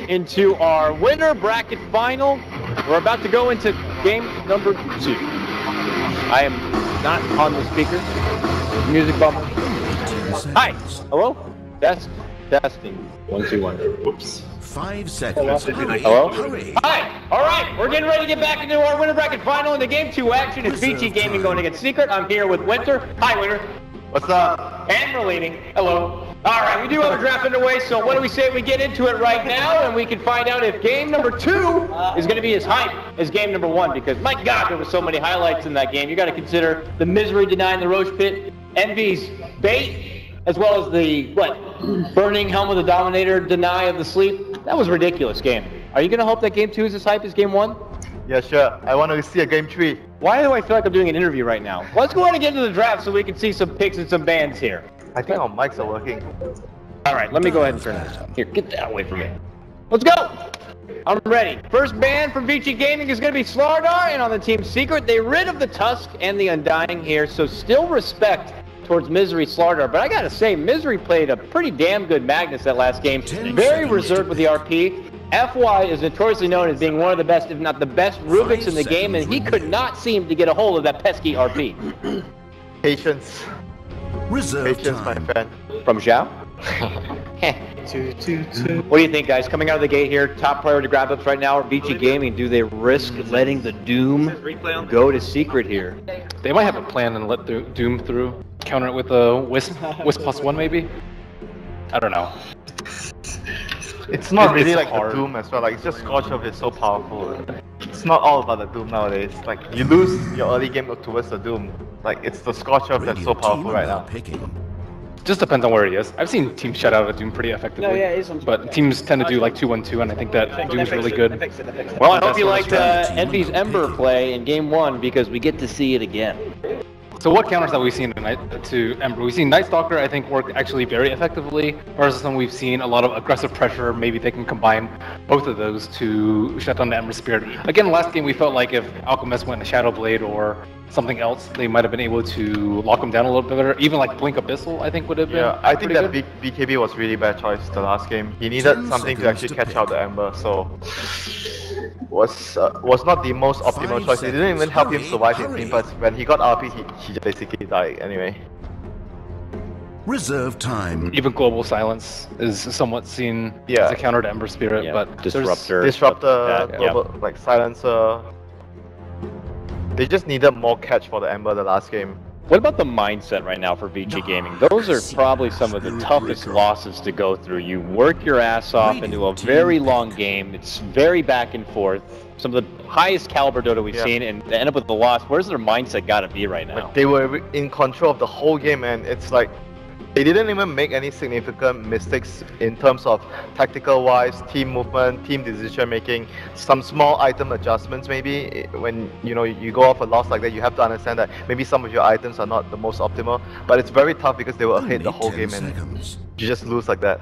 into our winner bracket final. We're about to go into game number 2. I am not on the speaker. Music bumper. Hi. Hello? Testing. 1, 2, 1. Whoops. 5 seconds. Hello? Hi! Alright, we're getting ready to get back into our winner bracket final in the game 2 action. It's VG Gaming going against Secret. I'm here with Winter. Hi, Winter. What's up? And we're leading. Hello. Alright, we do have a draft underway, so what do we say we get into it right now, and we can find out if game number 2 is going to be as hype as game number 1, because my God, there were so many highlights in that game. You got to consider the misery denying the Roche Pit, Envy's bait, as well as the, burning Helm of the Dominator deny of the sleep. That was a ridiculous game. Are you going to hope that game 2 is as hype as game 1? Yeah, sure. I want to see a game 3. Why do I feel like I'm doing an interview right now? Let's go ahead and get into the draft so we can see some picks and some bands here. I think our mics are working. Alright, let me go ahead and turn this on. Here, get that away from me. Let's go! I'm ready. First band from VG Gaming is going to be Slardar, and on the Team Secret, they rid of the Tusk and the Undying here, so still respect towards Misery Slardar. But I gotta say, Misery played a pretty damn good Magnus that last game. Very reserved with the RP. FY is notoriously known as being one of the best, if not the best, Rubiks in the game, and he could not seem to get a hold of that pesky RP. Patience. Patience, my friend. From Zhao? What do you think, guys? Coming out of the gate here, top priority grab-ups right now are VG Gaming. Do they risk letting the Doom go to Secret here? They might have a plan and let the Doom through. Counter it with a Wisp +1 maybe? I don't know. It's not really like the Doom as well, like it's just Scorch of is so powerful. It's not all about the Doom nowadays. Like you lose your early game towards the Doom. Like it's the Scorch of that's so powerful right now. Just depends on where he is. I've seen teams shut out a Doom pretty effectively. But teams tend to do like 2-1-2, and I think that Doom's really good. Well, I hope you liked Envy's Ember play in game 1 because we get to see it again. So what counters have we seen tonight to Ember? We've seen Night Stalker, I think, work actually very effectively. Versus some we've seen a lot of aggressive pressure. Maybe they can combine both of those to shut down the Ember Spirit. Again, last game we felt like if Alchemist went to Shadow Blade or something else, they might have been able to lock him down a little bit better. Even like Blink Abyssal, I think would have been. Yeah, I think that BKB was really bad choice the last game. He needed something to actually catch out the Ember, so was not the most optimal choice. It didn't even help him survive in team, but when he got RP, he basically died anyway. Reserve time. Even Global Silence is somewhat seen as a counter to Ember Spirit, but Disruptor, global, like Silencer. They just needed more catch for the Ember the last game. What about the mindset right now for VG Gaming? Those are probably some of the toughest losses to go through. You work your ass off into a very long game. It's very back and forth. Some of the highest caliber Dota we've seen, and they end up with the loss. Where's their mindset got to be right now? Like they were in control of the whole game, and it's like they didn't even make any significant mistakes in terms of tactical-wise, team movement, team decision-making, some small item adjustments maybe. When you go off a loss like that, you have to understand that maybe some of your items are not the most optimal, but it's very tough because they were ahead the whole game and you just lose like that.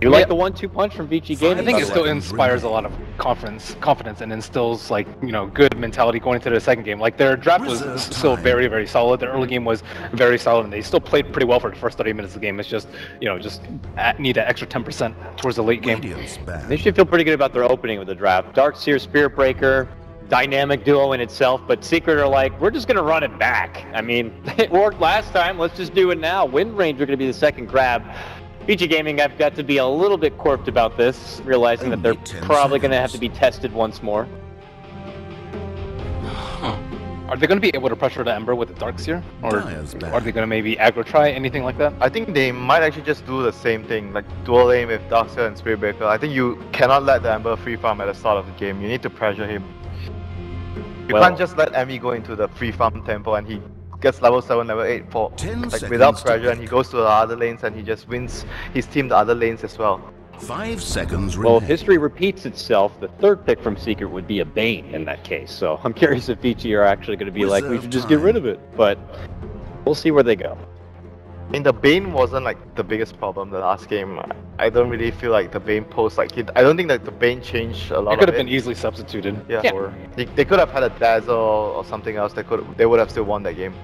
You like the 1-2 punch from VG Gaming? I think it still inspires a lot of confidence and instills good mentality going into the second game. Like their draft was still very, very solid. Their early game was very solid, and they still played pretty well for the first 30 minutes of the game. It's just just need that extra 10% towards the late game. They should feel pretty good about their opening with the draft. Darkseer, Spirit Breaker, dynamic duo in itself, but Secret are like, we're just gonna run it back. I mean, it worked last time. Let's just do it now. Wind Range are gonna be the second grab. VG Gaming, I've got to be a little bit quirked about this, realizing that they're probably going to have to be tested once more. Are they going to be able to pressure the Ember with the Darkseer? Or are they going to maybe aggro try, anything like that? I think they might actually just do the same thing, like dual aim with Darkseer and Spirit Breaker. I think you cannot let the Ember free farm at the start of the game. You need to pressure him. You can't just let Emmy go into the free farm tempo and he gets level 7, level 8 for without pressure, and he goes to the other lanes and he just wins his team the other lanes as well. 5 seconds Well, if history repeats itself, the third pick from Secret would be a Bane in that case. So I'm curious if VG are actually going to be like, we should just get rid of it. But we'll see where they go. I mean, the Bane wasn't like the biggest problem the last game. I don't really feel like the Bane posed like I don't think that the Bane changed a lot. It could have been easily substituted. Yeah. Or they could have had a Dazzle or something else. They would have still won that game.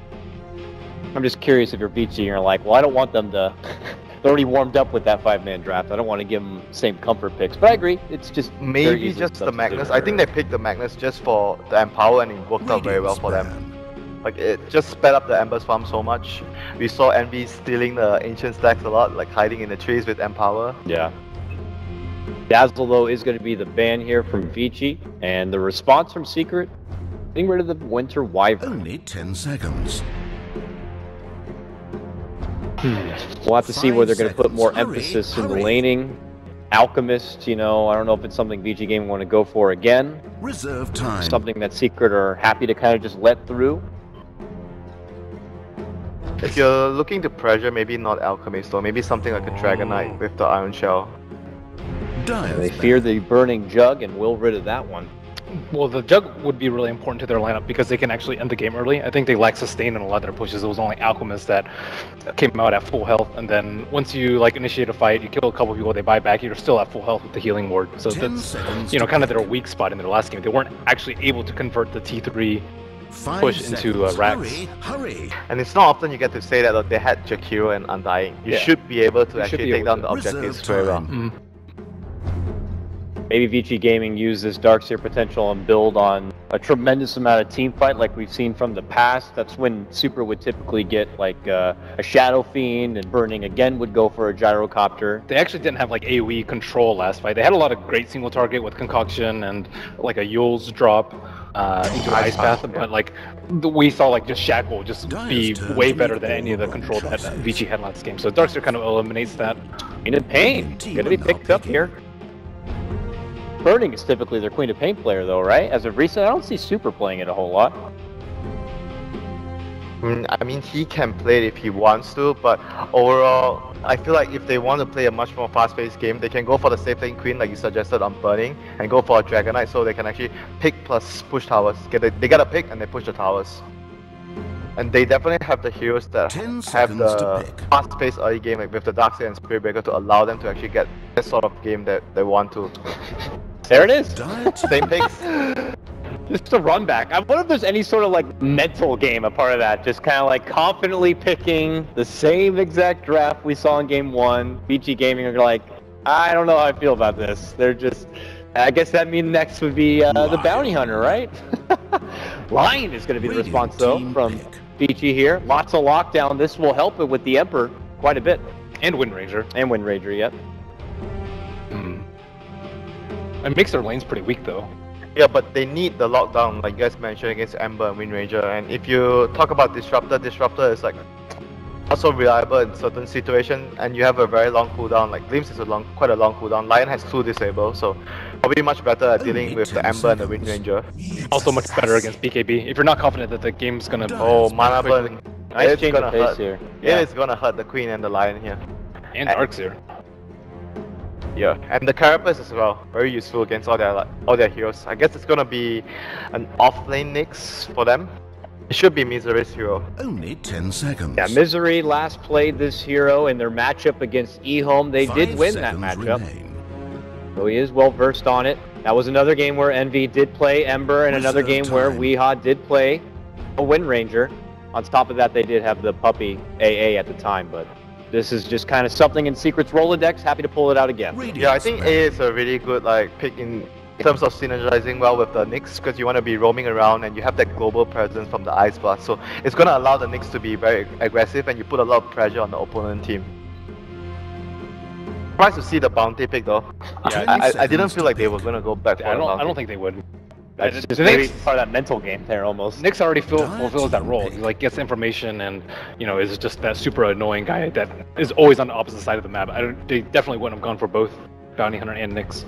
I'm just curious if you're VG and you're like, well, I don't want them to already warmed up with that 5-man draft. I don't want to give them same comfort picks, but I agree. It's just maybe just the Magnus. I think they picked the Magnus just for the Empower, and it worked out very well for them. Like, it just sped up the Embers farm so much. We saw Envy stealing the ancient stacks a lot, like hiding in the trees with Empower. Yeah. Dazzle, though, is going to be the ban here from Vici, and the response from Secret, getting rid of the Winter Wyvern. Only 10 seconds. We'll have to see where they're going to put more emphasis in the laning. Alchemist, you know, I don't know if it's something VG Gaming want to go for again. Reserve time. Something that Secret are happy to kind of just let through. If you're looking to pressure, maybe not Alchemist, or maybe something like a Dragonite with the Iron Shell. They fear the Burning Jug and will rid of that one. Well, the Jug would be really important to their lineup because they can actually end the game early. I think they lack sustain in a lot of their pushes. It was only Alchemist that came out at full health, and then once you like initiate a fight, you kill a couple people, they buy back, you're still at full health with the healing ward. So that's, you know, kind of their weak spot in their last game. They weren't actually able to convert the T3 push into racks. Hurry. And it's not often you get to say that they had Jakiro and Undying. You should be able to actually take down the objectives very well. Maybe Vici Gaming use this Darkseer potential and build on a tremendous amount of team fight like we've seen from the past. That's when Super would typically get like a Shadow Fiend, and Burning again would go for a Gyrocopter. They actually didn't have like AoE control last fight. They had a lot of great single target with Concoction and like a Yule's drop into Ice Path, but like we saw like just Shackle just be way better than any of the control that Vici had last game. So Darkseer kind of eliminates that. Queen of Pain, gonna be picked up here. Burning is typically their Queen of Pain player though, right? As of recent, I don't see Super playing it a whole lot. I mean, he can play it if he wants to, but overall, I feel like if they want to play a much more fast-paced game, they can go for the safe lane Queen like you suggested on Burning, and go for a Dragonite so they can actually pick plus push towers. They get a pick and they push the towers. And they definitely have the heroes that have the fast-paced early game, like with the Darkseer and Spirit Breaker, to allow them to actually get this sort of game that they want to. There it is. Same picks. Just a run back. I wonder if there's any sort of like mental game a part of that. Just kind of like confidently picking the same exact draft we saw in game 1. VG Gaming are like, I don't know how I feel about this. They're just, I guess that means next would be the Bounty Hunter, right? Lion is going to be the response though from VG here. Lots of lockdown. This will help it with the Emperor quite a bit. And Wind Ranger. And Wind Ranger, yep. It makes their lanes pretty weak though. Yeah, but they need the lockdown, like you guys mentioned, against Ember and Wind Ranger. And if you talk about Disruptor is like also reliable in certain situations, and you have a very long cooldown. Like Glimpse is quite a long cooldown. Lion has 2 disable, so probably much better at dealing with the Ember and the Wind Ranger. Also much better against BKB. If you're not confident that the game's gonna mana burn, nice change of pace here. Yeah, it's gonna hurt the Queen and the Lion here. And Darkseer. Yeah, and the Carapace as well, very useful against all their heroes. I guess it's gonna be an off-lane Nyx for them. It should be Misery's hero. Only 10 seconds. Yeah, Misery last played this hero in their matchup against eHome. They did win that matchup. So he is well versed on it. That was another game where Envy did play Ember, and another game where Weehaw did play a Wind Ranger. On top of that, they did have the puppy AA at the time, but this is just kind of something in Secret's Rolodex. Happy to pull it out again. Yeah, I think A is a really good pick in terms of synergizing well with the Nyx, because you want to be roaming around and you have that global presence from the Ice Blast. So it's going to allow the Nyx to be very aggressive, and you put a lot of pressure on the opponent team. Surprised to see the bounty pick though. Yeah, I didn't feel like they were going to go back for the bounty. I don't think they would. That's just maybe part of that mental game there almost. Nyx already fulfills that role. He like gets information and, you know, is just that super annoying guy that is always on the opposite side of the map. They definitely wouldn't have gone for both Bounty Hunter and Nyx.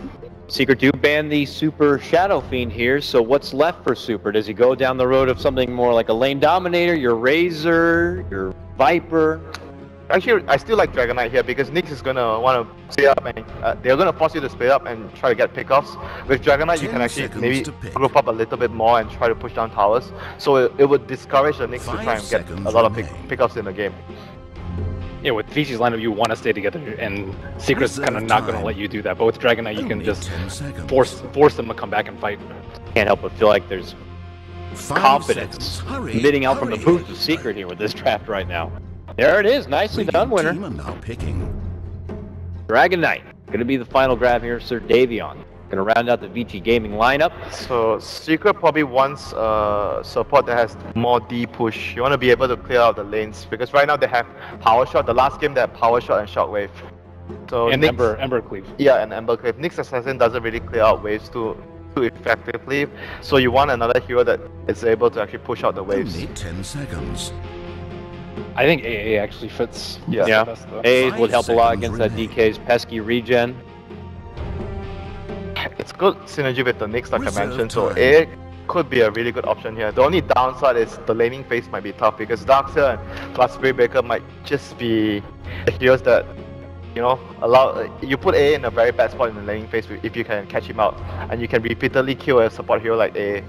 Secret do ban the Super Shadow Fiend here, so what's left for Super? Does he go down the road of something more like a lane dominator, your Razor, your Viper? Actually, I still like Dragonite here because Nyx is gonna want to split up, and they're gonna force you to split up and try to get pickoffs. With Dragonite, you can actually maybe group up a little bit more and try to push down towers. So it would discourage the Nyx to try and get a lot of pickoffs in the game. Yeah, with Vici's lineup, you want to stay together, and Secret's kind of not going to let you do that. But with Dragonite, you can just force them to come back and fight. Can't help but feel like there's confidence emitting out from the booth of Secret here with this draft right now. There it is, nicely done, winner. Now picking. Dragon Knight, gonna be the final grab here, Sir Davion. Gonna round out the VG Gaming lineup. So Secret probably wants support that has more D push. You want to be able to clear out the lanes because right now they have Power Shot. The last game they had Power Shot and Shockwave. So And Nyx, Ember Cleave. yeah, and Ember Cleave. Nyx Assassin doesn't really clear out waves too effectively. So you want another hero that is able to actually push out the waves. Only 10 seconds. I think AA actually fits. Yeah. Best, though. A's would help a lot 5 against that seconds DK's pesky regen. It's good synergy with the Nyx, like I Reserve mentioned. So time. A could be a really good option here. The only downside is the laning phase might be tough because Darkseer and plus Spirit Breaker might just be the heroes that, you know, allow you put A in a very bad spot in the laning phase if you can catch him out, and you can repeatedly kill a support hero like A.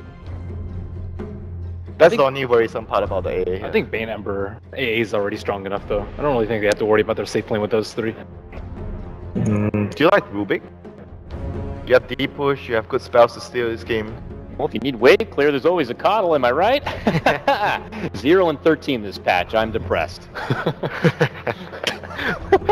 That's the only worrisome part about the A. I think Bane Ember AA is already strong enough though. I don't really think they have to worry about their safe lane with those three. Do you like Rubik? You have D push, you have good spells to steal this game. Well, if you need wave clear, there's always a coddle, am I right? 0-13 this patch, I'm depressed.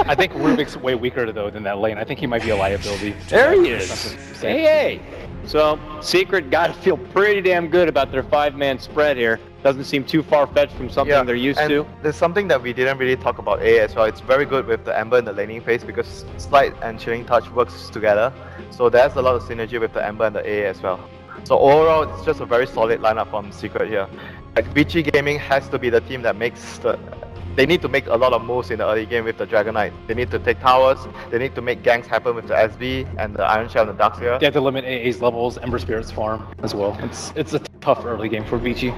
I think Rubik's way weaker though than that lane. I think he might be a liability. There he is. Hey. So, Secret got to feel pretty damn good about their 5-man spread here. Doesn't seem too far-fetched from something they're used and to. There's something that we didn't really talk about A as well. It's very good with the Ember in the laning phase because Slide and Chilling Touch works together. So there's a lot of synergy with the Ember and the A as well. So overall, it's just a very solid lineup from Secret here. Like VG Gaming has to be the team that makes the... They need to make a lot of moves in the early game with the Dragon Knight. They need to take towers, they need to make ganks happen with the SB and the Iron Shell and the Darkseer. They have to limit AA's levels, Ember Spirit's farm as well. It's a tough early game for VG.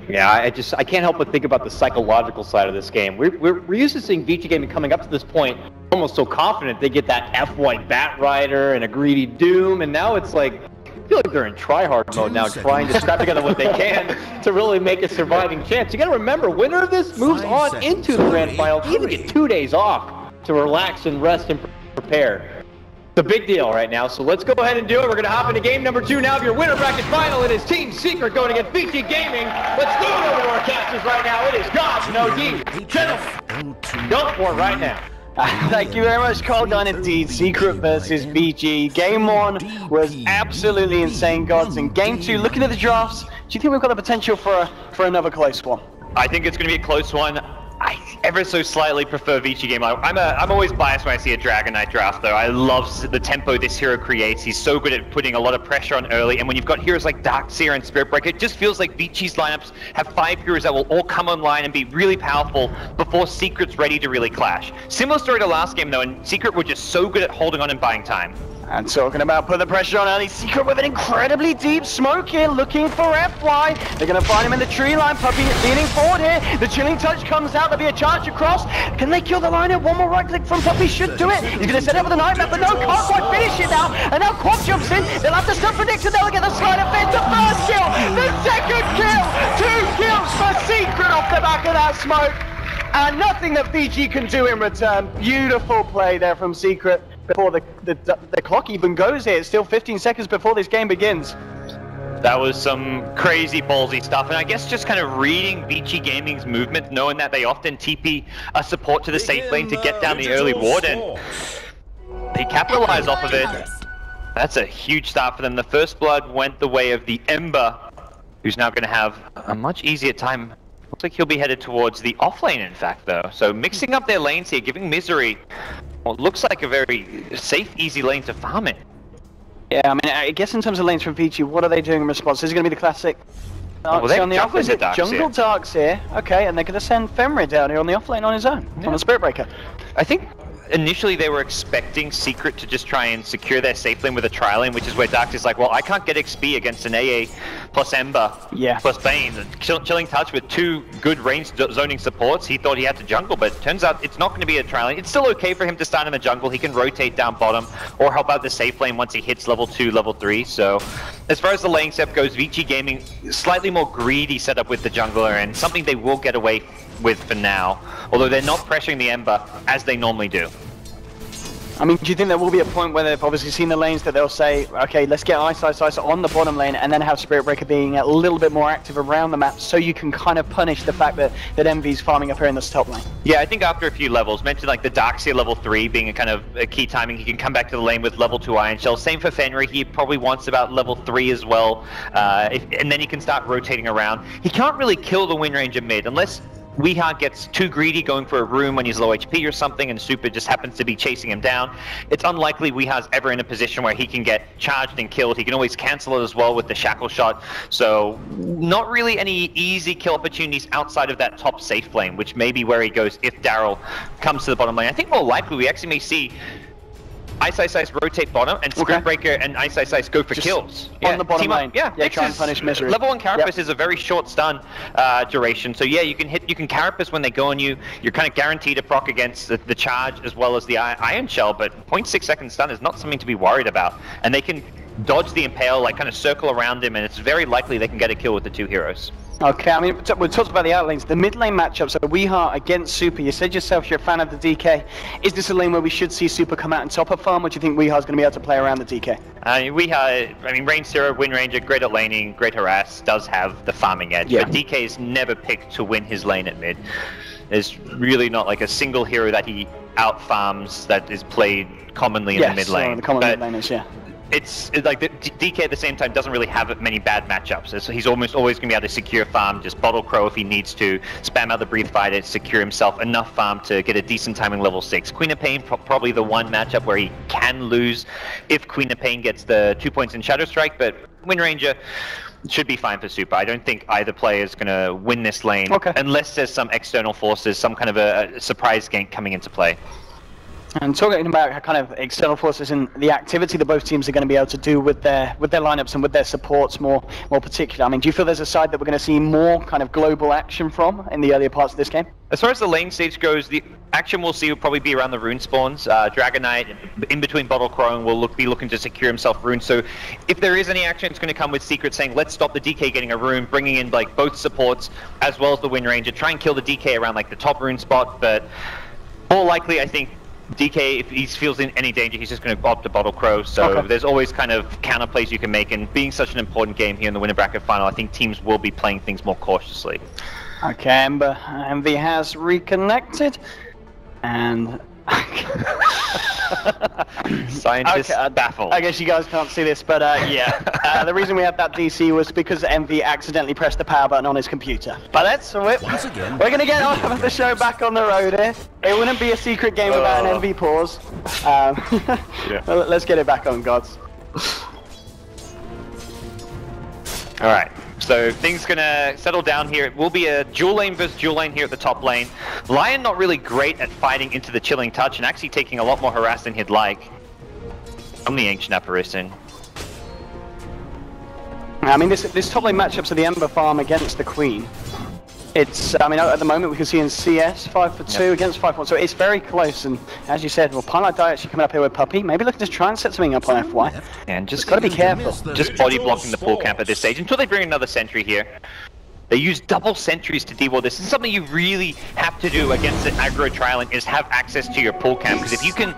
Yeah, I can't help but think about the psychological side of this game. We're used to seeing VG Gaming coming up to this point almost so confident they get that F-White Bat Rider and a greedy Doom, and now it's like, I feel like they're in try-hard mode now, trying to scrap together what they can to really make a surviving chance. You gotta remember, winner of this moves 5 on seconds. into the grand final. You even get 2 days off to relax and rest and prepare. It's a big deal right now, so let's go ahead and do it. We're gonna hop into game number 2 now of your winner bracket final. It is Team Secret going against VG Gaming. Let's do it over to our casters right now. It is Gods No D. Gentlemen, go for it right now. Thank you very much, Colgan. Indeed, Secret versus BG. Game 1 was absolutely insane, Gods. And Game 2, looking at the drafts, do you think we've got the potential for another close one? I think it's going to be a close one. I ever so slightly prefer VG Game. I'm always biased when I see a Dragon Knight draft, though. I love the tempo this hero creates. He's so good at putting a lot of pressure on early, and when you've got heroes like Darkseer and Spirit Breaker, it just feels like VG's lineups have 5 heroes that will all come online and be really powerful before Secret's ready to really clash. Similar story to last game, though, and Secret were just so good at holding on and buying time. And talking about put the pressure on early, Secret with an incredibly deep smoke here, looking for FY. They're going to find him in the tree line, Puppy leaning forward here. The Chilling Touch comes out, there'll be a charge across. Can they kill the line here? One more right click from Puppy should do it. He's going to set up with a nightmare, but no, can't quite finish it now. And now Quap jumps in, they'll have to stop prediction, they'll get the slide of fence. The first kill, the second kill, 2 kills for Secret off the back of that smoke. And nothing that VG can do in return. Beautiful play there from Secret. Before the clock even goes here, it's still 15 seconds before this game begins. That was some crazy ballsy stuff, and I guess just kind of reading VG Gaming's movement, knowing that they often TP a support to the safe lane to get down the early ward, and they capitalize off of it. That's a huge start for them. The first blood went the way of the Ember, who's now going to have a much easier time. Looks like he'll be headed towards the off lane, in fact, though. So mixing up their lanes here, giving Misery what looks like a very safe, easy lane to farm it. Yeah, I mean, I guess in terms of lanes from VG, what are they doing in response? This is going to be the classic Darkseer on the off lane. Jungle Darkseer, okay, and they're going to send Fenrir down here on the off lane on his own, on the Spirit Breaker. I think initially they were expecting Secret to just try and secure their safe lane with a tri lane, which is where Darkseer's like, well, I can't get XP against an AA plus Ember plus Bane. Chilling Touch with 2 good range zoning supports. He thought he had to jungle, but it turns out it's not going to be a tri lane. It's still okay for him to start in the jungle. He can rotate down bottom or help out the safe lane once he hits level 2, level 3. So as far as the lane setup goes, VG Gaming slightly more greedy setup with the jungler, and something they will get away with for now, although they're not pressuring the Ember as they normally do. I mean, do you think there will be a point where they've obviously seen the lanes that they'll say, okay, let's get Ice on the bottom lane and then have Spirit Breaker being a little bit more active around the map so you can kind of punish the fact that Envy's farming up here in this top lane? Yeah, I think after a few levels, mentioned like the Darkseer level 3 being a kind of a key timing, he can come back to the lane with level 2 Iron Shell. Same for Fenrir, he probably wants about level 3 as well, and then he can start rotating around. He can't really kill the Wind Ranger mid unless Weehaw gets too greedy going for a room when he's low HP or something and Super just happens to be chasing him down. It's unlikely Weehaw's ever in a position where he can get charged and killed. He can always cancel it as well with the Shackle Shot. So not really any easy kill opportunities outside of that top safe lane, which may be where he goes if Daryl comes to the bottom lane. I think more likely we actually may see Ice rotate bottom and Spirit Breaker and Ice go for kills. On the bottom lane. Yeah, try and punish Misery. Level 1 Carapace is a very short stun duration, so yeah, you can Carapace when they go on you. You're kind of guaranteed a proc against the charge as well as the Iron Shell, but 0.6 second stun is not something to be worried about. And they can dodge the Impale, like kind of circle around him, and it's very likely they can get a kill with the 2 heroes. Okay, I mean, we talked about the out lanes. The mid lane matchup, so Weehaw against Super. You said yourself you're a fan of the DK. Is this a lane where we should see Super come out and top a farm, or do you think Weehaw's going to be able to play around the DK? Weehaw, Range Zero, Wind Ranger, great at laning, great harass, does have the farming edge, but DK is never picked to win his lane at mid. There's really not like a single hero that he out farms that is played commonly in the mid lane. The common mid laners, yeah. It's like the DK at the same time doesn't really have many bad matchups. So he's almost always going to be able to secure farm, just Bottle Crow if he needs to, spam out the Breathe Fighter, secure himself enough farm to get a decent timing level 6. Queen of Pain, probably the one matchup where he can lose if Queen of Pain gets the 2 points in Shadow Strike, but Wind Ranger should be fine for Super. I don't think either player is going to win this lane unless there's some external forces, some kind of a surprise gank coming into play. And talking about kind of external forces and the activity that both teams are going to be able to do with their lineups and with their supports more particular. I mean, do you feel there's a side that we're going to see more kind of global action from in the earlier parts of this game? As far as the lane stage goes, the action we'll see will probably be around the rune spawns. Dragon Knight, in between Bottle Crow, will be looking to secure himself runes. So if there is any action, it's going to come with Secret saying, let's stop the DK getting a rune, bringing in like both supports as well as the Wind Ranger, try and kill the DK around like the top rune spot. But more likely, I think DK, if he feels in any danger, he's just going to opt to Bottle Crow. So there's always kind of counter plays you can make, and being such an important game here in the winner bracket final, I think teams will be playing things more cautiously. Okay, Ember, Envy has reconnected, and scientists baffled. I guess you guys can't see this, but the reason we had that DC was because Envy accidentally pressed the power button on his computer. But that's we're going to get on the show back on the road here. It wouldn't be a secret game without an Envy pause. Well, let's get it back on, gods. All right. So things gonna settle down here. It will be a dual lane versus dual lane here at the top lane. Lion not really great at fighting into the Chilling Touch and actually taking a lot more harass than he'd like from the Ancient Apparition. I mean, this top lane matchups of the Ember farm against the Queen. It's, I mean, at the moment we can see in CS 5 for 2 against 5 for 1, so it's very close. And as you said, well, Pilot Die actually coming up here with Puppy. Maybe looking to try and set something up on FY. And just got to be careful. Just body blocking the pool camp at this stage until they bring another sentry here. They use double sentries to dewall this. This is something you really have to do against an aggro trialing, is have access to your pull camp, because if you can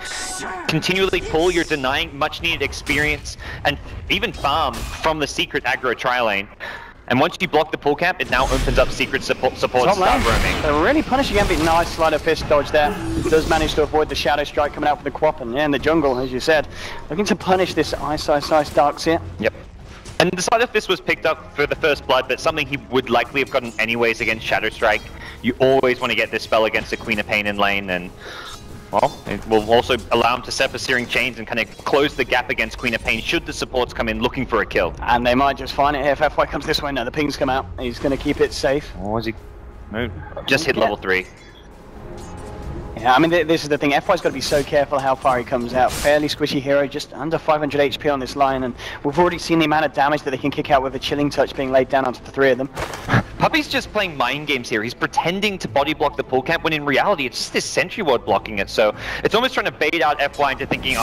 continually pull, you're denying much needed experience and even farm from the secret aggro trialing. And once you block the pull camp, it now opens up secret support to start roaming. They're really punishing Envy. Nice sleight of fist dodge there. Does manage to avoid the Shadow Strike coming out from the Quap, and in the jungle, as you said. Looking to punish this Ice Darkseer. Yep. And the sleight of fist was picked up for the first blood, but something he would likely have gotten anyways against Shadow Strike. You always want to get this spell against the Queen of Pain in lane, and well, it will also allow him to set for Searing Chains and kind of close the gap against Queen of Pain should the supports come in looking for a kill. And they might just find it here if FY comes this way. No, the pings come out. He's going to keep it safe. Or is he? No, just hit level 3. Yeah, I mean, this is the thing. FY's got to be so careful how far he comes out. Fairly squishy hero, just under 500 HP on this line, and we've already seen the amount of damage that they can kick out with a Chilling Touch being laid down onto the 3 of them. Puppy's just playing mind games here. He's pretending to body block the pull camp when in reality it's just this sentry ward blocking it. So it's almost trying to bait out FY into thinking,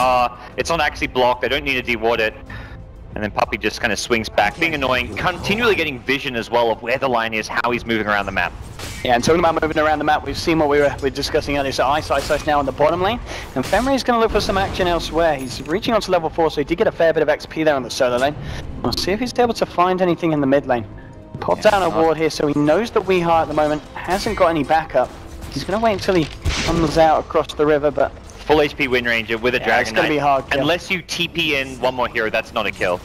it's not actually blocked, I don't need to deward it. And then Puppy just kind of swings back, being annoying, continually getting vision as well of where the line is, how he's moving around the map. Yeah, and talking about moving around the map, we've seen what we're discussing earlier. So Ice now on the bottom lane, and Femre is going to look for some action elsewhere. He's reaching onto level 4, so he did get a fair bit of XP there on the solo lane. We'll see if he's able to find anything in the mid lane. Pop down a ward here, so he knows that Weeha at the moment hasn't got any backup. He's going to wait until he comes out across the river, but... Full HP Wind Ranger with a Dragon it's going to be hard kill. Unless you TP in one more hero, that's not a kill.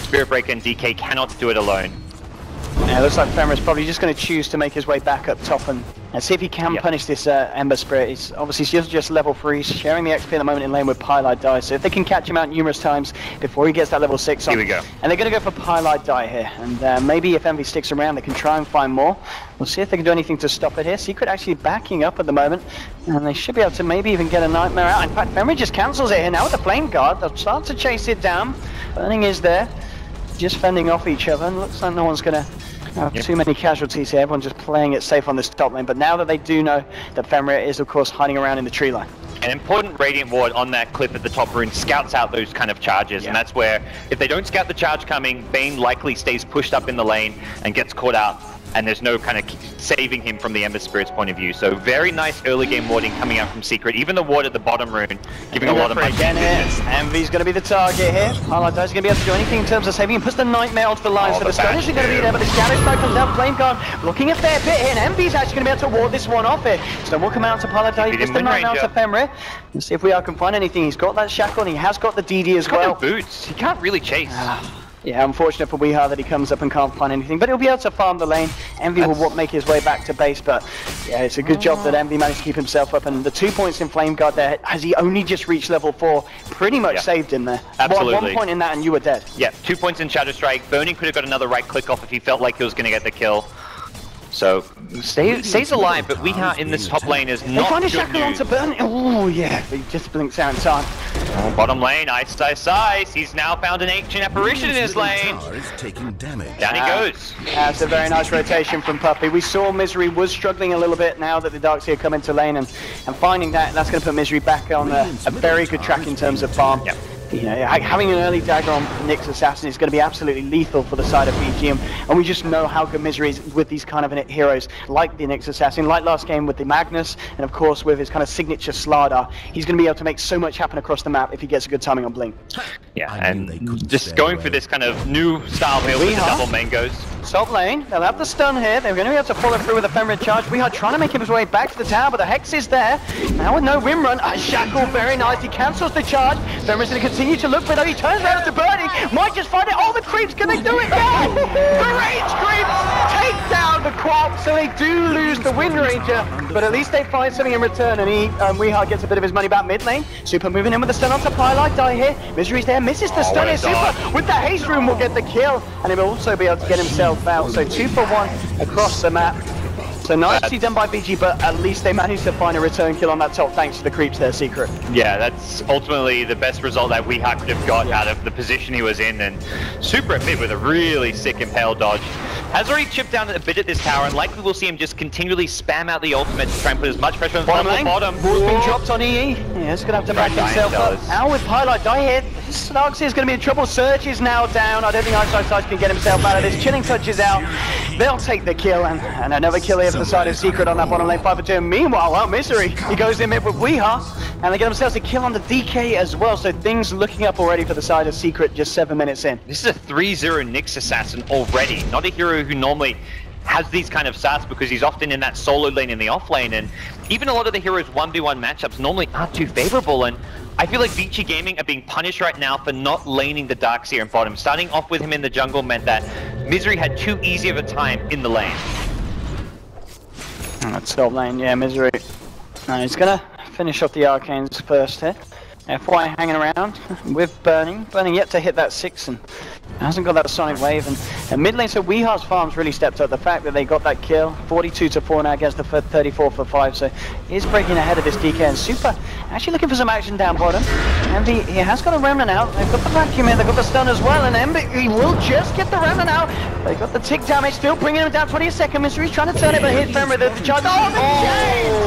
Spirit Breaker and DK cannot do it alone. Yeah, it looks like Femre is probably just going to choose to make his way back up top and see if he can punish this Ember Spirit. He's obviously just level 3, sharing the XP at the moment in lane with Pylite Die. So if they can catch him out numerous times before he gets that level 6 on. Here we go. And they're going to go for Pylite Die here. And maybe if Envy sticks around, they can try and find more. We'll see if they can do anything to stop it here. Secret actually backing up at the moment. And they should be able to maybe even get a Nightmare out. In fact, Femre just cancels it here now with the Flame Guard. They'll start to chase it down. Burning is there. Just fending off each other. And looks like no one's going to have too many casualties here. Everyone's just playing it safe on this top lane. But now that they do know that Femre is, of course, hiding around in the tree line. An important Radiant Ward on that cliff at the top rune scouts out those kind of charges, and that's where, if they don't scout the charge coming, Bane likely stays pushed up in the lane and gets caught out, and there's no kind of saving him from the Ember Spirit's point of view. So very nice early game warding coming out from Secret. Even the ward at the bottom rune, giving a lot of money. Envy's going to be the target here. Pylite Die's going to be able to do anything in terms of saving him. Puts the Nightmare onto the line, so the stun isn't going to be there, but the Shadow Strike comes down. Flame Guard looking a fair bit here, and Envy's actually going to be able to ward this one off here. So we'll come out to Pylite Die, puts the Nightmare out to Femre. Let's see if we can find anything. He's got that Shackle, and he has got the DD as well. Boots. He can't really chase. Yeah, unfortunate for Weeha that he comes up and can't find anything, but he'll be able to farm the lane. Envy will make his way back to base, but yeah, it's a good job that Envy managed to keep himself up, and the 2 points in Flame Guard there, as he only just reached level 4, pretty much saved him there. Absolutely. One point in that and you were dead. Yeah, 2 points in Shadow Strike. Burning could have got another right click off if he felt like he was going to get the kill. So, stays alive, but Weeha in this top lane is not find a good Shackle news. onto Burn. Oh yeah, he just blinks out in time. Oh, bottom lane, Ice. He's now found an ancient apparition in his lane. Taking damage. Down he goes. That's a very nice rotation from Puppey. We saw Misery was struggling a little bit now that the Darkseer come into lane, and finding that's going to put Misery back on a very good track in terms of farm. Yep. You know, having an early dagger on Nyx Assassin is going to be absolutely lethal for the side of BGM, and we just know how good Misery is with these kind of heroes like the Nyx Assassin, like last game with the Magnus, and of course with his kind of signature Slardar. He's going to be able to make so much happen across the map if he gets a good timing on Blink. Yeah, and just going for this kind of new style build with the double mangoes. Top lane, they'll have the stun here. They're going to be able to follow through with a Femre charge. We are trying to make his way back to the tower, but the Hex is there. Now with no Rim Run, Shackle, very nice. He cancels the charge. Femre's going to continue to look for it. He turns around to Birdie. Might just find it. Oh, the creeps, can they do it? Yeah! The Rage Creeps take down the Quap, so they do lose the Wind Ranger, but at least they find something in return, and Weeha gets a bit of his money back mid lane. Super moving in with the stun onto Pylite Die here. Misery's there, misses the stun here. Super with the haste room will get the kill, and he will also be able to get himself out. So 2 for 1 across the map. So nicely done by BG, but at least they managed to find a return kill on that top thanks to the creeps there, Secret. Yeah, that's ultimately the best result that Weeha could have got out of the position he was in, and Super at mid with a really sick Impale dodge. Has already chipped down a bit at this tower, and likely we'll see him just continually spam out the ultimate to try and put as much pressure on the bottom. Ward's been dropped on EE. Yeah, he's going to have to back himself up. Now with Pylite Die here, Snarksy is going to be in trouble. Surge is now down. I don't think Ice can get himself out of this. Chilling Touch is out. They'll take the kill, and another kill here for the side of Secret on that bottom lane 5 for 2. Meanwhile, Misery, he goes in mid with Weeha, and they get themselves a kill on the DK as well. So things looking up already for the side of Secret just 7 minutes in. This is a 3-0 Nyx Assassin already. Not a hero who normally has these kind of stats because he's often in that solo lane in the off lane, and even a lot of the heroes 1v1 matchups normally aren't too favorable, and I feel like Vici Gaming are being punished right now for not laning the Darkseer in bottom. Starting off with him in the jungle meant that Misery had too easy of a time in the lane. That's top lane, yeah, Misery. He's gonna finish off the Arcanes first here. FY hanging around with Burning yet to hit that 6 and hasn't got that Sonic Wave, and mid lane, so Weeha's farms really stepped up. The fact that they got that kill, 42 to 4 now against the 34 for 5, so he's breaking ahead of this DK, and Super actually looking for some action down bottom. Envy, he has got a Remnant out. They've got the vacuum here, they've got the stun as well, and Envy, he will just get the Remnant out. They got the tick damage, still bringing him down 20 a second. Misery's trying to turn it, but here's Femre, the charge. Oh, the chains!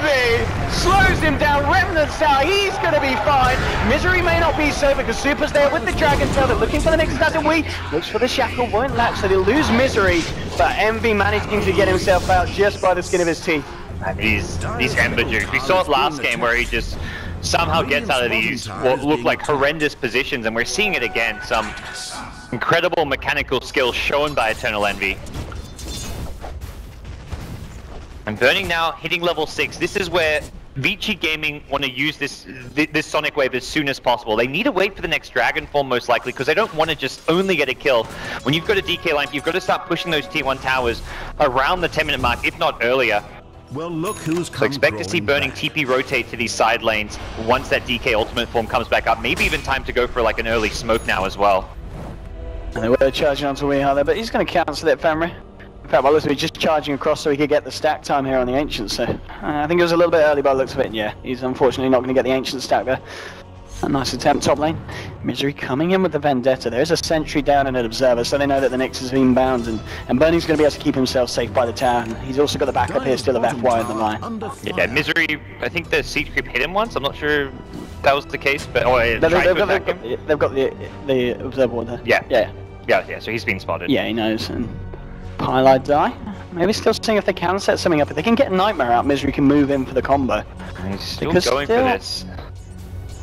Envy! slows him down. Remnant's out, he's going to be fine. Misery may not be so because Super's there with the Dragon Tail. They're looking for the next assassin. Looks for the Shackle, won't latch, so they lose Misery. But Envy managing to get himself out just by the skin of his teeth. And these Ember Jukes, we saw it last game where he just somehow gets out of these what look like horrendous positions, and we're seeing it again. Some incredible mechanical skills shown by Eternal Envy. And Burning now hitting level 6. This is where Vici Gaming want to use this Sonic Wave as soon as possible. They need to wait for the next Dragon Form most likely, because they don't want to just only get a kill. When you've got a DK line, you've got to start pushing those T1 towers around the 10-minute mark, if not earlier. Well, look who's come. So expect to see Burning TP rotate to these side lanes once that DK ultimate form comes back up. Maybe even time to go for like an early smoke now as well. And they were charging onto Weehar there, but he's going to cancel it, Femry. In fact, by the looks of it, just charging across so he could get the stack time here on the Ancient, so I think it was a little bit early by the looks of it, and yeah, he's unfortunately not going to get the Ancient stack there. A nice attempt top lane. Misery coming in with the Vendetta. There is a sentry down and an observer, so they know that the Nyx is inbound, and Burning's going to be able to keep himself safe by the tower. And he's also got the backup here still of FY in the line. Yeah, Misery, I think the Siege Creep hit him once, I'm not sure that was the case, but they've got the observer one there. Yeah, so he's been spotted. Yeah, he knows. And Pylite die. Maybe still seeing if they can set something up. If they can get Nightmare out, Misery can move in for the combo. He's still going for this.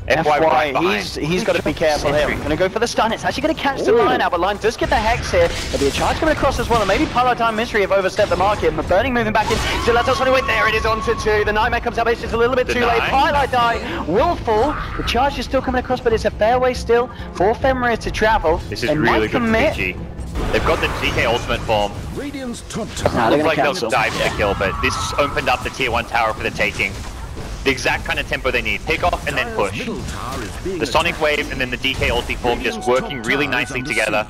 FY, he's got to be careful here. Going to go for the stun. It's actually going to catch the line out, but Line does get the Hex here. There'll be a charge coming across as well, and maybe Pylite and Misery have overstepped the market. But Burning moving back in. Still that's us anyway. There it is onto 2. The Nightmare comes up, it's just a little bit too late. Pylite die will fall. The charge is still coming across, but it's a fair way still for Fenrir to travel. This is really good for PG. They've got the DK ultimate form. Radiant's top tower. Looks like they'll dive for the kill, but this opened up the tier 1 tower for the taking. The exact kind of tempo they need. Pick off and then push. The Sonic Wave and then the DK ulti form just working really nicely together.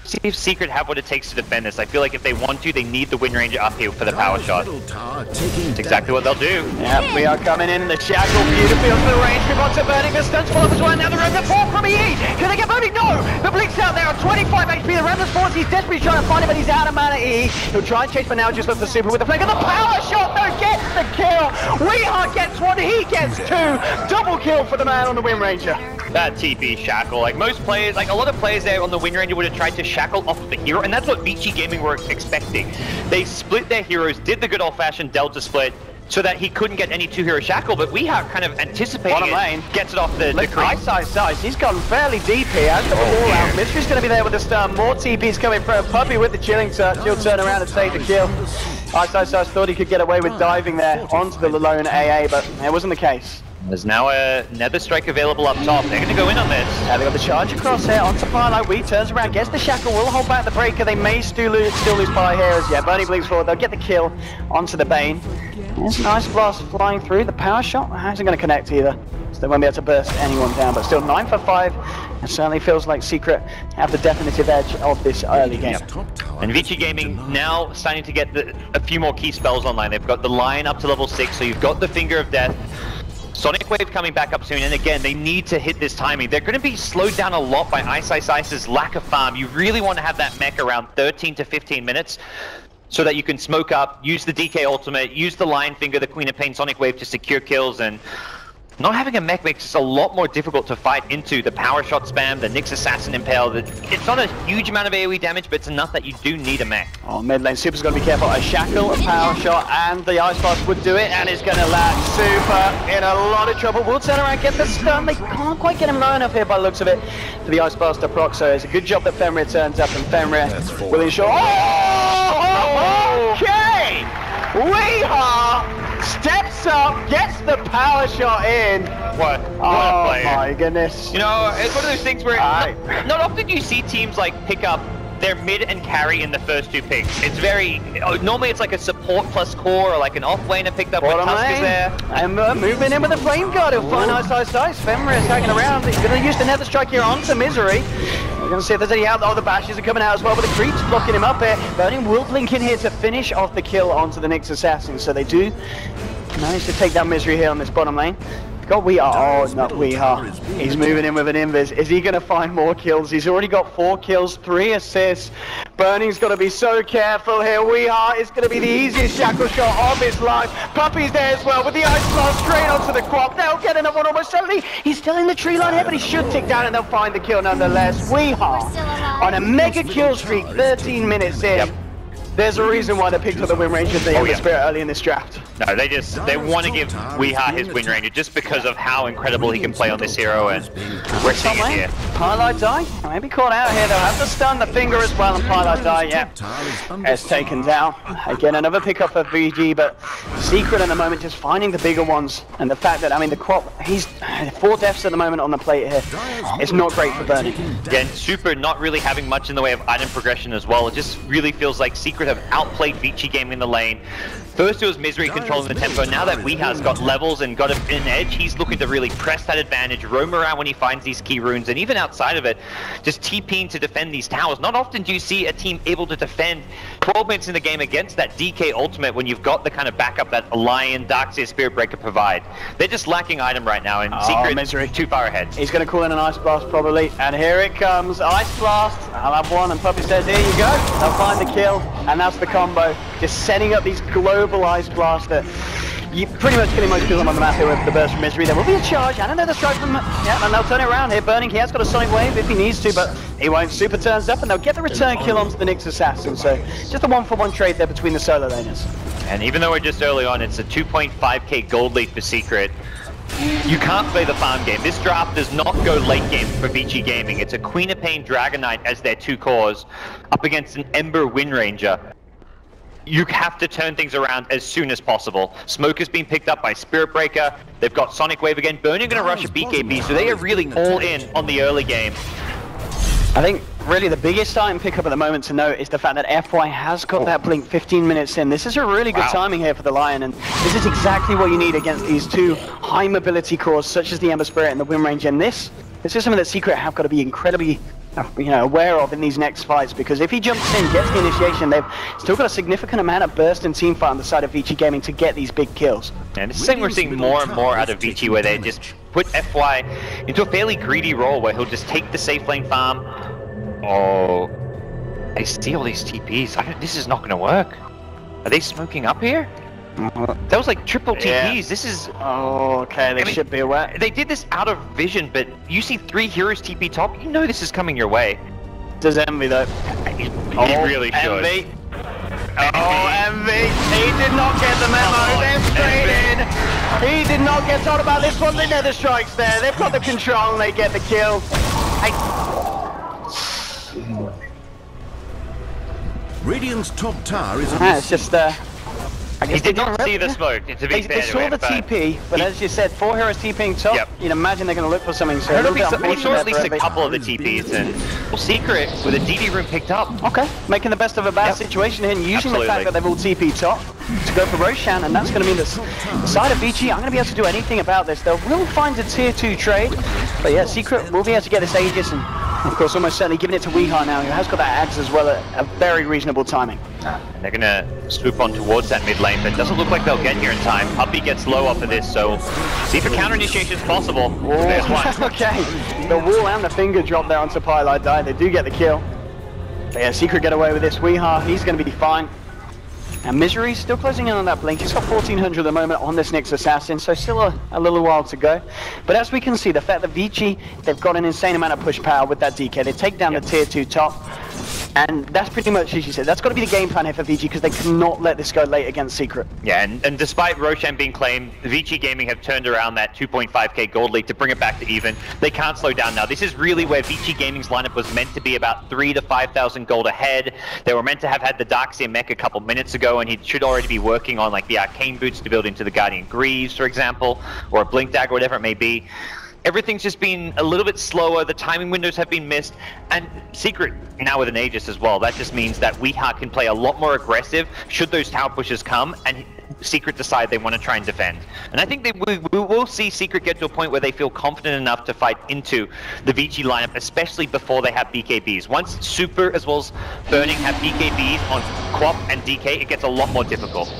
See if Secret have what it takes to defend this. I feel like if they want to, they need the Wind Ranger up here for the power shot. That's exactly what they'll do. Yep, we are coming in. The Shackle beautifully onto the range. Move on to Burning. The stun's full up as well. Now the Remnant 4 from EE. Can they get Burning? No! The Blink's out there on 25 HP. The Remnant's 4. He's desperately trying to find it, but he's out of mana EE. He'll try and chase, but now just look for Super with the flank. And the power shot, though, gets the kill. Weehar gets 1. He gets 2. Double kill for the man on the Wind Ranger. That TP Shackle, like most players, like a lot of players there on the Wind Ranger would have tried to shackle off the hero, and that's what Vici Gaming were expecting. They split their heroes, did the good old-fashioned Delta split, so that he couldn't get any 2-hero shackle, but we have kind of anticipating lane gets it off the creep. Size. He's gone fairly deep here. Has got the wall out. Misery's going to be there with the stun. More TP's coming through. Puppy with the chilling touch. He'll turn around and take the kill. Size thought he could get away with diving there onto the lone AA, but it wasn't the case. There's now a Nether Strike available up top. They're going to go in on this. They got the charge across here onto Pylite. Wee turns around, gets the Shackle, will hold back the breaker. They may still lose Pylite here as Burning blinks forward. They'll get the kill onto the Bane. There's a nice blast flying through. The power shot isn't going to connect either, so they won't be able to burst anyone down. But still 9 for 5. It certainly feels like Secret have the definitive edge of this early game. And Vici Gaming now starting to get a few more key spells online. They've got the Lion up to level 6, so you've got the Finger of Death. Sonic Wave coming back up soon, and again, they need to hit this timing. They're going to be slowed down a lot by Ice's lack of farm. You really want to have that mech around 13 to 15 minutes so that you can smoke up, use the DK ultimate, use the Lion Finger, the Queen of Pain Sonic Wave to secure kills, and not having a mech makes it a lot more difficult to fight into the power shot spam, the Nyx Assassin Impale. It's not a huge amount of AoE damage, but it's enough that you do need a mech. Oh, mid lane, Super's got to be careful. A Shackle, a power shot, and the Ice Blast would do it, and it's going to land Super in a lot of trouble. Will turn around, get the stun. They can't quite get him low enough here by the looks of it for the Ice Blast to proc, so it's a good job that Fenrir turns up, and Fenrir will ensure... Oh! Okay! Weehar steps up, gets the power shot in. What a player. Oh my goodness. You know, it's one of those things where not often do you see teams like pick up their mid and carry in the first 2 picks. It's very, normally it's like a support plus core or like an off laner picked up when Tusk is there. Ember moving in with the Flame Guard. He'll find Ice. Fenrir is hanging around. He's going to use the Nether Strike here onto Misery. We're going to see if there's any out. Oh, the bashes are coming out as well, but the creeps blocking him up here. Burning will blink in here to finish off the kill onto the Nyx Assassin. So they do manage to take down Misery here on this bottom lane. got Weeha. Oh, not Weeha. He's moving in with an invis. Is he going to find more kills? He's already got 4 kills, 3 assists. Burning's got to be so careful here. Weeha is going to be the easiest shackle shot of his life. Puppy's there as well with the ice blast straight onto the quad. They'll get another one almost certainly. He's still in the tree line here, but he should tick down and they'll find the kill nonetheless. Weeha on a mega kill streak, 13 minutes in. Yep. There's a reason why they picked up the Wind Ranger the Ember Spirit early in this draft. No, they want to give Weeha his Wind Ranger just because of how incredible he can play on this hero, and we're seeing it here. Pilot die, maybe caught out here. They'll have to stun the finger as well, and Pilot die, yeah. It's taken down. Again, another pickup for VG, but Secret at the moment just finding the bigger ones, and the fact that, I mean, the Quap, he's 4 deaths at the moment on the plate here. It's not great for Burning. Yeah, and Super not really having much in the way of item progression as well. It just really feels like Secret have outplayed Vici Gaming in the lane. First it was Misery controlling the tempo. Now that Weeha's got levels and got an edge, he's looking to really press that advantage, roam around when he finds these key runes, and even outside of it, just TPing to defend these towers. Not often do you see a team able to defend 12 minutes in the game against that DK ultimate when you've got the kind of backup that Lion, Darkseer, Spirit Breaker provide. They're just lacking item right now, and Secret Misery too far ahead. He's going to call in an Ice Blast probably, and here it comes. Ice Blast, I'll have one, and Puppy says, here you go. They'll find the kill, and that's the combo. Just setting up these global Ice Blasts that you pretty much killing most people on the map here with the burst from Misery. There will be a charge and another strike from, yeah, and they'll turn it around here. Burning, he has got a Sonic Wave if he needs to, but he won't. Super turns up, and they'll get the return kill onto the Nyx Assassin. So just a 1-for-1 trade there between the solo laners. And even though we're just early on, it's a 2.5k gold lead for Secret. You can't play the farm game. This draft does not go late game for Vici Gaming. It's a Queen of Pain Dragon Knight as their 2 cores up against an Ember Wind Ranger. You have to turn things around as soon as possible. Smoke has been picked up by Spirit Breaker. They've got Sonic Wave again. Burning going to rush a BKB, so they are really all in on the early game. I think really the biggest item pickup at the moment to note is the fact that FY has got that blink 15 minutes in. This is a really good timing here for the Lion, and this is exactly what you need against these 2 high mobility cores such as the Ember Spirit and the Wind Ranger. And this is something that Secret have got to be incredibly aware of in these next fights, because if he jumps in, gets the initiation, they've still got a significant amount of burst and team fight on the side of Vici Gaming to get these big kills. And it's the same we're seeing more and more out of Vici, where they just put FY into a fairly greedy role where he'll just take the safe lane farm. Oh, I see all these TPs. This is not going to work. Are they smoking up here? That was like triple TPs. Yeah. This is... Oh, okay, they should be aware. They did this out of vision, but you see 3 heroes TP top, you know this is coming your way. Does Envy though? He really should. Envy. Oh, Envy! He did not get the memo. They're straight in. He did not get told about this one. The Nether Strike's there. They've got the control and they get the kill. Radiant's top tower is... It's just I guess he did not see the smoke, to be fair. They saw the TP, but as you said, 4 heroes TPing top, you'd imagine they're going to look for something. So we saw at least a couple of the TPs, and Secret with a DD room picked up. Okay, making the best of a bad situation here, and using the fact that they've all TP top to go for Roshan, and that's going to mean that the side of Vici aren't going to be able to do anything about this. They will find a tier 2 trade, but yeah, Secret will be able to get this Aegis, and of course almost certainly giving it to Weeha now, who has got that Ags as well at a very reasonable timing. And they're going to swoop on towards that mid lane, but it doesn't look like they'll get here in time. Puppy gets low off of this, so see if a counter initiation is possible. There's one. Okay, the wall and the finger drop there onto Pilot Die. They do get the kill. But yeah, Secret get away with this. Weeha, he's going to be fine. And Misery still closing in on that blink. He's got 1400 at the moment on this Nyx Assassin, so still a little while to go. But as we can see, the fact that Vici, they've got an insane amount of push power with that DK. They take down the tier 2 top. And that's pretty much, as you said, that's got to be the game plan here for Vici, because they cannot let this go late against Secret. Yeah, and despite Roshan being claimed, Vici Gaming have turned around that 2.5k gold lead to bring it back to even. They can't slow down now. This is really where Vici Gaming's lineup was meant to be about 3,000 to 5,000 gold ahead. They were meant to have had the Darkseer mech a couple minutes ago, and he should already be working on like the Arcane Boots to build into the Guardian Greaves, for example, or a Blink Dagger, whatever it may be. Everything's just been a little bit slower, the timing windows have been missed, and Secret now with an Aegis as well. That just means that Weeha can play a lot more aggressive should those tower pushes come, and Secret decide they want to try and defend. And I think we will see Secret get to a point where they feel confident enough to fight into the Vici lineup, especially before they have BKBs. Once Super as well as Burning have BKBs on Quap and DK, it gets a lot more difficult.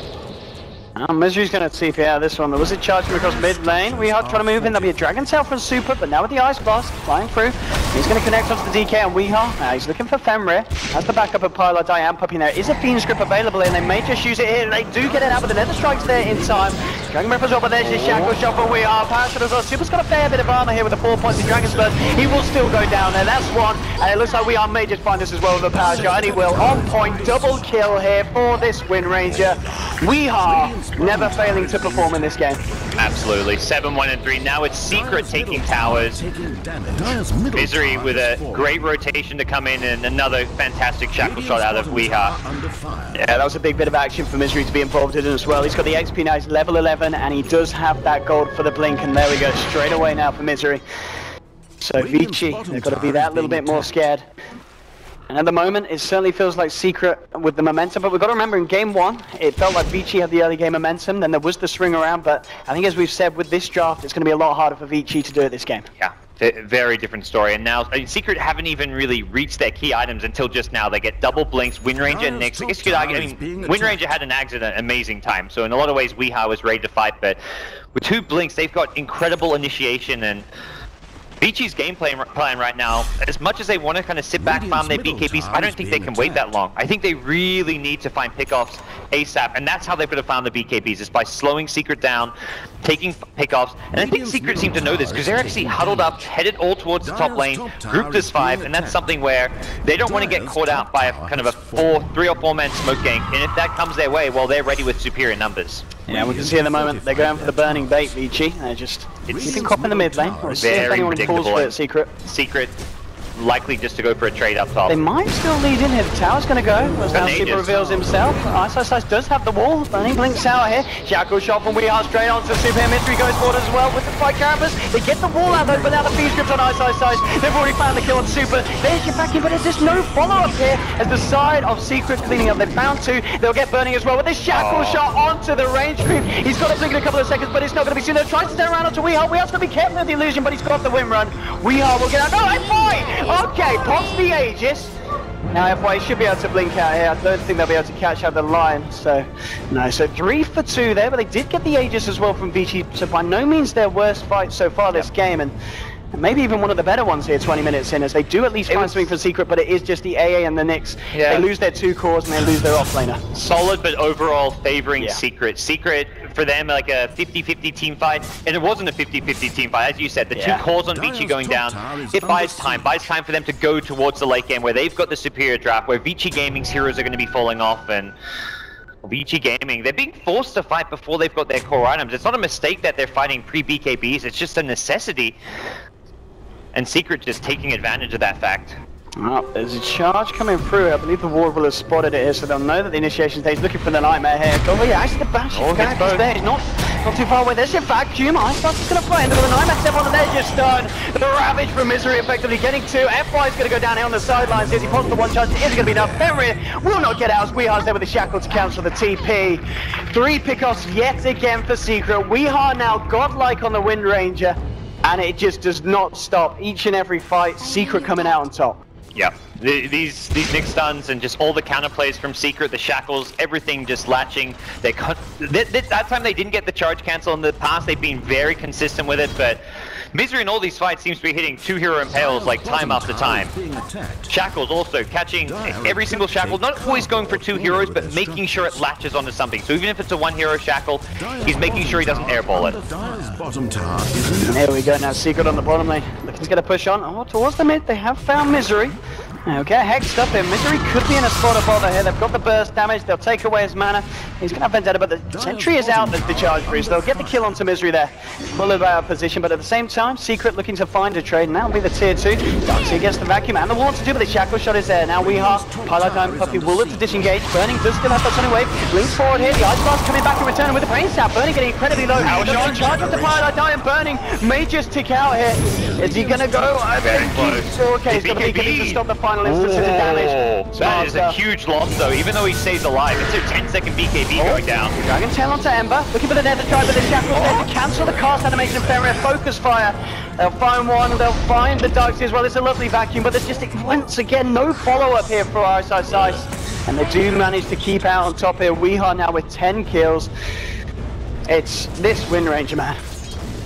Misery's going to TP out of this one. There was a charge from across mid lane. We are trying to move in. There'll be a Dragon Tail from Super, but now with the Ice Blast flying through, he's going to connect onto the DK and Weehaw. He's looking for Fenrir. As the backup of Pilot Diane popping there. Is a Fiend's Grip available and they may just use it here. They do get it out, but the Nether Strike's there in time. Dragon Rip as well, but there's your Shackle Shot for Weehaw. Parachute as well. Super's got a fair bit of armor here with the 4 points in Dragon's Burst. He will still go down there. That's one. And it looks like Weehaw may just find this as well with the Power Shot, and he will. On point, double kill here for this Wind Ranger. Weehaw never failing to perform in this game. Absolutely. 7-1 and 3. Now it's Secret taking towers. Misery with a great rotation to come in and another fantastic shackle shot out of Weehaw. Yeah, that was a big bit of action for Misery to be involved in as well. He's got the XP now, he's level 11, and he does have that gold for the blink, and there we go, straight away now for Misery. So Vici, they've got to be that little bit more scared. And at the moment, it certainly feels like Secret with the momentum, but we've got to remember in game 1, it felt like Vici had the early game momentum, then there was the swing around, but I think as we've said, with this draft, it's going to be a lot harder for Vici to do it this game. Yeah, very different story. And now, Secret haven't even really reached their key items until just now. They get double blinks, Wind Ranger and Nyx. I guess you could argue, I mean, Wind Ranger had an accident, amazing time, so in a lot of ways, Weehaw was ready to fight, but with 2 blinks, they've got incredible initiation, and Vici's game plan right now, as much as they want to kind of sit back, farm their BKBs, I don't think they can wait that long. I think they really need to find pickoffs ASAP, and that's how they're going to find the BKBs, is by slowing Secret down, taking pickoffs, and I think Secret seem to know this, because they're actually huddled up, headed all towards the top lane, grouped as 5, and that's something where they don't want to get caught out by a kind of a 3 or 4 man smoke gank, and if that comes their way, well, they're ready with superior numbers. Yeah, we can see at the moment they're going for the burning bait, Vici. They're just keeping Cop in the mid lane. We'll see if anyone falls for it, Secret. Secret likely just to go for a trade up top. They might still lead in here. The tower's going to go. As now Super reveals himself. Ice does have the wall. Burning blinks out here. Shackle shot from Weehaw straight onto Super. Mystery goes forward as well with the 5 Carapace. They get the wall out though, but now the Fiend Script on Ice. They've already found the kill on Super. There's your backing, but there's just no follow-up here as the side of Secret cleaning up. They found 2. They'll get burning as well with this shackle shot onto the range creep. He's got to blink in a couple of seconds, but it's not going to be soon. They're trying to turn around onto Weehaw. Weehaw's going to be careful with the illusion, but he's got the win run. Weehaw will get out. No, F5! Okay, pops the Aegis. Now FY should be able to blink out here. I don't think they'll be able to catch out the line. So, no. So 3 for 2 there, but they did get the Aegis as well from Vici. So by no means their worst fight so far this game. And maybe even one of the better ones here 20 minutes in, as they do at least find something for Secret, but it is just the AA and the Nyx. Yeah. They lose their 2 cores and they lose their offlaner. Solid, but overall favoring Secret. Secret, for them, like a 50-50 team fight, and it wasn't a 50-50 team fight. As you said, the 2 cores on Vici going down, it buys time for them to go towards the late game where they've got the superior draft, where Vici Gaming's heroes are going to be falling off, and Vici Gaming, they're being forced to fight before they've got their core items. It's not a mistake that they're fighting pre-BKBs, it's just a necessity. And Secret just taking advantage of that fact. Oh, there's a charge coming through. I believe the Ward will have spotted it here, so they'll know that the initiation stage looking for the Nightmare here. Oh yeah, actually the bash is there. He's not too far away. There's your vacuum. Ice Blast is going to fly into the Nightmare. Step on the edge, just stun. The Ravage from Misery effectively getting 2. FY is going to go down here on the sidelines. As he pops the 1 charge, is it going to be enough? Fenrir will not get out as Weeha's there with the shackle to cancel the TP. 3 pickoffs yet again for Secret. Weeha now godlike on the Wind Ranger, and it just does not stop. Each and every fight, Secret coming out on top. Yeah, these Nyx stuns and just all the counterplays from Secret, the shackles, everything just latching. That time they didn't get the charge cancel. In the past, they've been very consistent with it, but Misery in all these fights seems to be hitting 2 hero impales like time after time. Shackles also catching every single shackle, not always going for 2 heroes, but making sure it latches onto something. So even if it's a 1 hero shackle, he's making sure he doesn't airball it. There we go, now Secret on the bottom lane. Looking to get a push on. Oh, towards the mid, they have found Misery. Okay, hexed up here. Misery could be in a spot of bother here. They've got the burst damage. They'll take away his mana. He's going to have Vendetta, but the sentry is out as the charge breeze. They'll get the kill onto Misery there. Full of our position, but at the same time, Secret looking to find a trade, and that'll be the tier 2. Darkseid gets the vacuum and the wall to do, but the shackle shot is there. Now Weehaw, Pilot Diamond Puppy will look to disengage. Burning does still have that Sonic Wave. Links forward here. The Ice Blast coming back and returning with the Brain Sap. Burning getting incredibly low. Charge up the Pilot Diamond. Burning may just tick out here. Is he going to go? I think he's okay. He's going to be to stop the final instances of damage. That is a huge loss though, even though he stays alive. It's a 10-second BKB going down. Dragon Tail onto Ember, looking for the Nether Strike, but the shackles there to cancel the cast animation of Fenrir. Focus fire. They'll find one, they'll find the Darkseid as well. It's a lovely vacuum, but there's just, once again, no follow-up here for Ice. And they do manage to keep out on top here. Weehaw now with 10 kills. It's this Wind Ranger, man.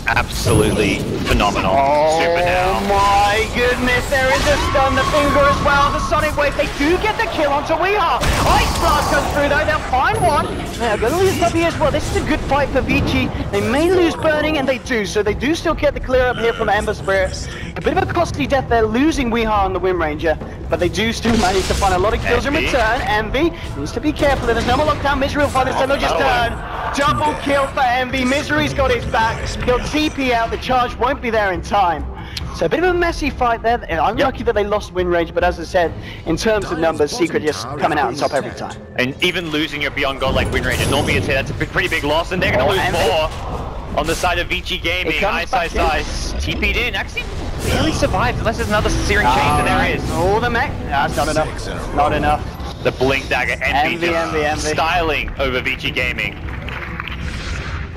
Absolutely phenomenal. Super now. Oh my goodness, there is a stun, the finger as well, the Sonic Wave, they do get the kill onto Weehaw. Ice Blast comes through though, they'll find one. They're going to lose W as well. This is a good fight for Vici. They may lose Burning, and they do, so they do still get the clear up here from Ember Spirit. A bit of a costly death there, losing Weehaw on the Wind Ranger, but they do still manage to find a lot of kills in return. Envy needs to be careful, there's no more lockdown. Misery will find this time, they'll just turn. Double kill for Envy, Misery's got his back. He'll TP out, the charge won't be there in time. So a bit of a messy fight there. I'm lucky that they lost Wind Range, but as I said, in terms of numbers, Secret just coming out on top every time. And even losing your Beyond God like Wind Ranger, normally you'd say that's a pretty big loss, and they're going to lose more. On the side of Vici Gaming, Ice TP'd in, actually barely survived, unless there's another searing change, and there is. Oh, the mech, that's not enough, not enough. The Blink Dagger, Envy styling over Vici Gaming.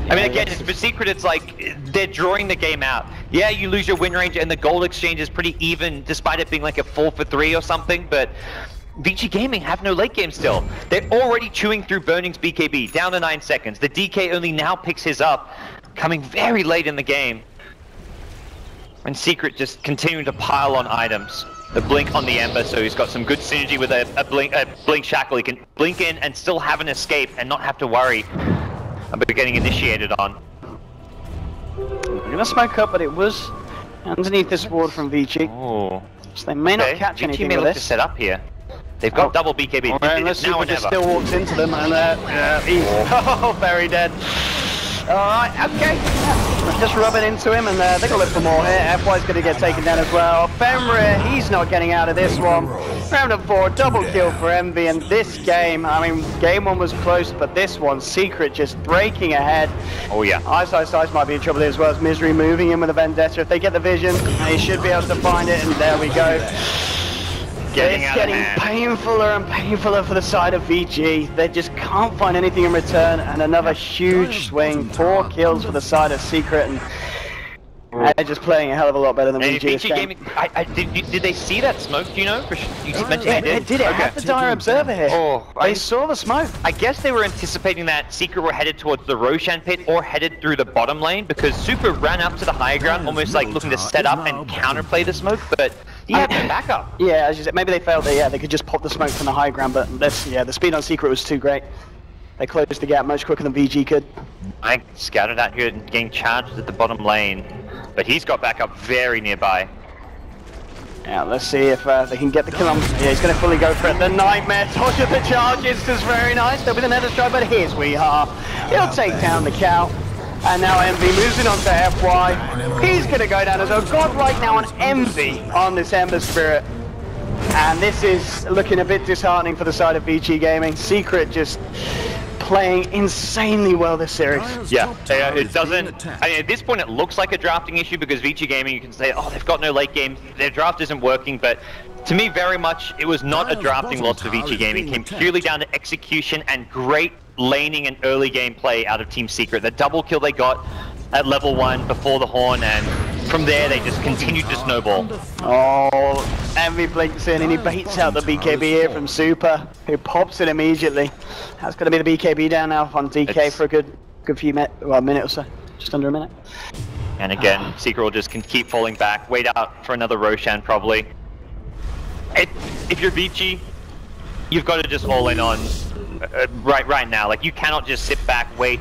I mean, again, for Secret, it's like, they're drawing the game out. Yeah, you lose your Wind Ranger, and the gold exchange is pretty even, despite it being like a 4-for-3 or something, but Vici Gaming have no late game still. They're already chewing through Burning's BKB, down to 9 seconds. The DK only now picks his up, coming very late in the game. And Secret just continuing to pile on items. The Blink on the Ember, so he's got some good synergy with a Blink Shackle. He can blink in and still have an escape and not have to worry about getting initiated on. They're gonna smoke up, but it was underneath this ward from Vici. Oh. So they may not catch anything may with look this. to set up here. They've got double BKB. Unless Super just still walks into them and he's very dead. Alright, okay. Just rubbing into him, and they're gonna look for more here. FY's gonna get taken down as well. Fenrir, he's not getting out of this one. Round of 4, double kill for Envy, and this game, I mean, game 1 was close, but this one, Secret just breaking ahead. Oh yeah. Ice might be in trouble as well as Misery moving in with a Vendetta. If they get the vision, they should be able to find it, and there we go. It's getting painfuler and painfuler for the side of Vici. They just can't find anything in return, and another huge swing. 4 kills for the side of Secret, and they're just playing a hell of a lot better than Vici this game. Did they see that smoke, do you know? You mentioned they did. It had the dire observer here. Oh, they saw the smoke. I guess they were anticipating that Secret were headed towards the Roshan pit or headed through the bottom lane, because Super ran up to the high ground, almost like looking to set up and counterplay the smoke, but he had no backup. Yeah, as you said, maybe they felt that, yeah, they could just pop the smoke from the high ground, but this, yeah, the speed on Secret was too great. They closed the gap much quicker than VG could. I scouted out here and getting charged at the bottom lane, but he's got backup very nearby. Yeah, let's see if they can get the kill on. Yeah, he's going to fully go for it. The Nightmare, dodge of the charges is very nice. There'll be the Nether Strike, but here's Weehaw. He'll take down the cow. And now Envy moving on to FY. He's going to go down as well. God right now on Envy on this Ember Spirit. And this is looking a bit disheartening for the side of VG Gaming. Secret just playing insanely well this series. Yeah, it doesn't, I mean, at this point it looks like a drafting issue because VG Gaming, you can say, oh, they've got no late game, their draft isn't working, but to me very much it was not a drafting loss for VG Gaming. It came purely down to execution and great laning and early game play out of Team Secret. The double kill they got at level 1 before the horn, and from there they just continued to snowball. Oh, Envy blinks in and he baits out the BKB here from Super, who pops it immediately. That's going to be the BKB down now on DK for a good few minutes, well, a minute or so, just under a minute. And again, Secret will just keep falling back, wait out for another Roshan probably. If you're Vici, you've got to just all in on right now. Like, you cannot just sit back, wait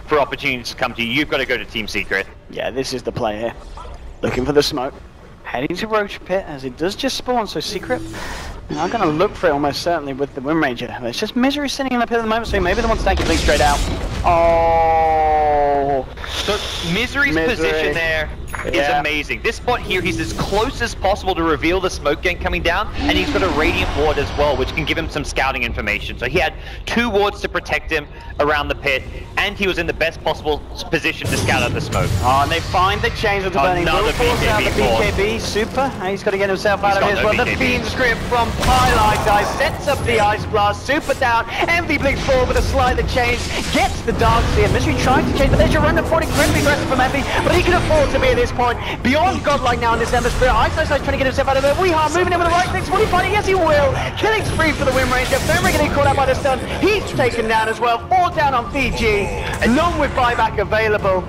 for opportunities to come to you. You've got to go to Team Secret. Yeah, this is the play here. Looking for the smoke. Heading to Roach Pit as it does just spawn, so Secret I'm going to look for it almost certainly with the Wind Ranger. It's just Misery sitting in the pit at the moment, so maybe the one's taking Blink straight out. Oh! So Misery's position there is amazing. This spot here, he's as close as possible to reveal the smoke gang coming down, and he's got a Radiant Ward as well, which can give him some scouting information. So he had 2 wards to protect him around the pit, and he was in the best possible position to scout out the smoke. Oh, and they find the chains with the burning. Another BKB, Super. He's got to get himself out of here as well. The Fiend Script from Pylite, guys, sets up the Ice Blast. Super down. Envy blinks forward with a slide that chains, gets the Dark Seer. Misery trying to change, but there's your run of 40, incredibly aggressive from Envy, but he can afford to be this point. Beyond godlike now in this Ember Spirit. Ice trying to get himself out of there. Weehaw moving in with the right clicks. Will he find it? Yes, he will. Killing spree for the win Ranger. Femra getting caught out by the stun. He's taken down as well. 4 down on Fiji. None with buyback available.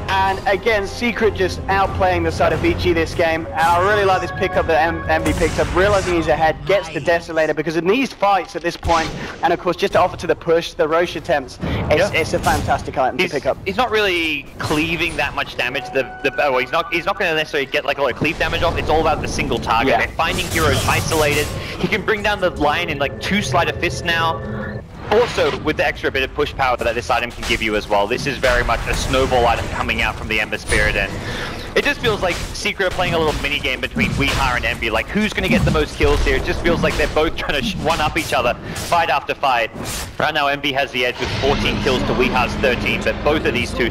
And again, Secret just outplaying the side of VG this game. And I really like this pickup that MB picked up, realizing he's ahead, gets the Desolator, because in these fights at this point, and of course just to offer to the push, the Roche attempts, it's a fantastic item to pick up. He's not really cleaving that much damage. Well, he's not going to necessarily get like a lot of cleave damage off. It's all about the single target. Yeah. They're finding heroes isolated. He can bring down the line in like 2 sleight of fists now. Also, with the extra bit of push power that this item can give you as well, this is very much a snowball item coming out from the Ember Spirit, and it just feels like Secret are playing a little mini game between Weehaw and Envy. Like, who's going to get the most kills here? It just feels like they're both trying to one-up each other, fight after fight. Right now, Envy has the edge with 14 kills to Weehaw's 13, but both of these two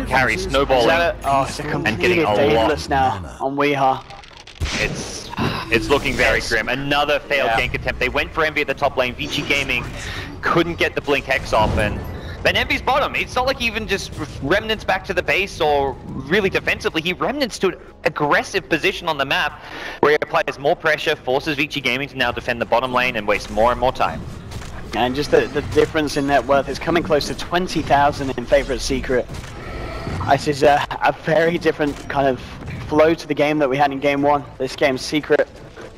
carry snowballing It's a and getting a lot now on Weehaw. It's looking very grim. Another failed gank attempt. They went for Envy at the top lane. Vici Gaming couldn't get the Blink Hex off, and then Envy's bottom. It's not like he even just remnants back to the base or really defensively. He remnants to an aggressive position on the map where he applies more pressure, forces Vici Gaming to now defend the bottom lane and waste more and more time. And just the difference in net worth is coming close to 20,000 in favor of Secret. This is a very different kind of flow to the game that we had in game 1. This game's Secret,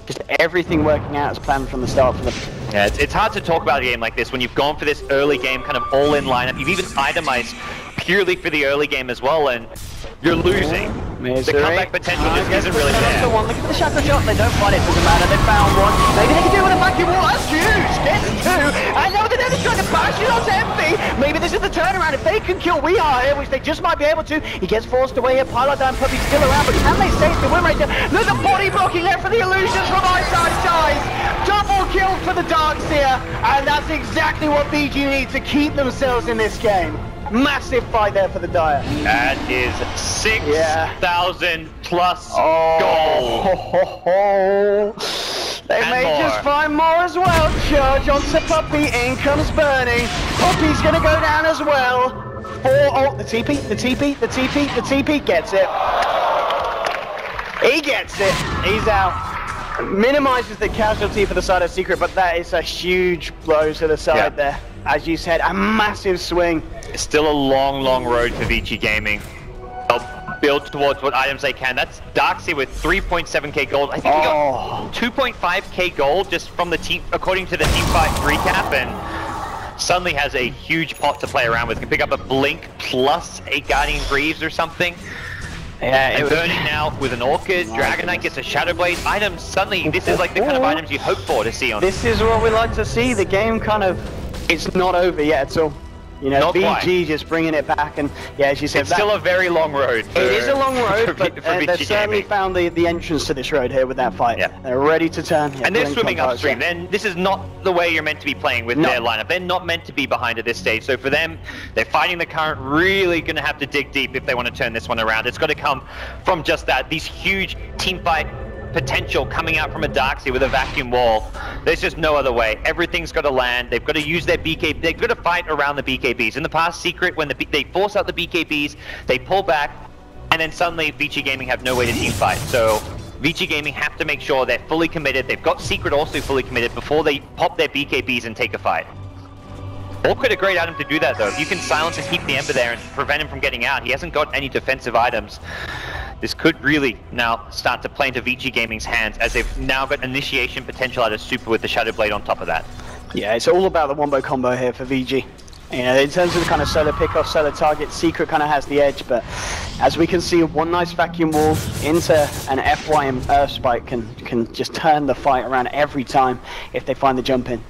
just everything working out as planned from the start for them. Yeah, it's hard to talk about a game like this when you've gone for this early game kind of all-in lineup. You've even itemized purely for the early game as well, and you're losing. The comeback potential just isn't really there. Look at the chakra shot. They don't fight it. Doesn't matter. They found one. Maybe they can do it with a vacuum wall. That's huge. Gets 2. And now they're trying to bash it onto Envy. Maybe this is the turnaround. If they can kill Weehaw here, which they just might be able to, he gets forced away here. Pilot Puppy's still around, but can they save the win rate? There's a body blocking there for the illusions from Eyesight Dies. Double kill for the Darkseer, and that's exactly what BG need to keep themselves in this game. Massive fight there for the Dire. That is 6,000 plus gold. They may just find more as well. Charge onto Puppy. In comes Burning. Puppy's going to go down as well. The TP gets it. He gets it. He's out. Minimizes the casualty for the side of Secret, but that is a huge blow to the side there. As you said, a massive swing. It's still a long, long road for Vici Gaming. They'll build towards what items they can. That's Darkseer with 3.7k gold. I think he got 2.5k gold just from the team, according to the team fight recap, and suddenly has a huge pot to play around with. Can pick up a Blink plus a Guardian Greaves or something. Yeah, and Burning now with an Orchid, Dragon Knight gets a Shadow Blade. Items, suddenly, this is like the kind of items you hope for to see on. This is what we like to see. The game kind of, it's not over yet, so, you know, not VG quite. Just bringing it back, and yeah, as you said, it's still a very long road. It is a long road, but they've certainly Gaming. found the entrance to this road here with that fight. Yeah. They're ready to turn. And they're swimming upstream. Then this is not the way you're meant to be playing with their lineup. They're not meant to be behind at this stage. So for them, they're fighting the current, really going to have to dig deep if they want to turn this one around. It's got to come from just that. These huge team fight potential coming out from a Darkseer with a vacuum wall. There's just no other way. Everything's got to land. They've got to use their BKB. They've got to fight around the BKBs. In the past, Secret, when they force out the BKBs, they pull back, and then suddenly Vici Gaming have no way to team fight. So Vici Gaming have to make sure they're fully committed. They've got Secret also fully committed before they pop their BKBs and take a fight. Orchid a great item to do that though. If you can silence and keep the Ember there and prevent him from getting out, he hasn't got any defensive items. This could really now start to play into Vici Gaming's hands, as they've now got initiation potential out of Super with the Shadow Blade on top of that. Yeah, it's all about the wombo combo here for VG. You know, in terms of the kind of solo pick-off, solo target, Secret kind of has the edge, but as we can see, one nice vacuum wall into an FY and Earth Spike can just turn the fight around every time if they find the jump in.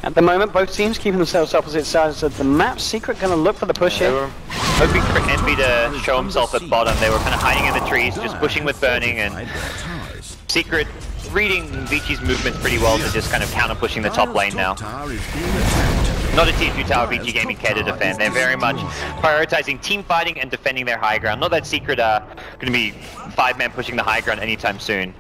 At the moment, both teams keeping themselves opposite sides of the map. Secret going to look for the push here. They were hoping for Envy to show himself at bottom. They were kind of hiding in the trees, just pushing with Burning, and Secret reading Vici's movements pretty well to just kind of counter-pushing the top lane now. Not a tier 2 tower Vici Gaming care to defend. They're very much prioritizing team fighting and defending their high ground. Not that Secret are going to be 5-man pushing the high ground anytime soon.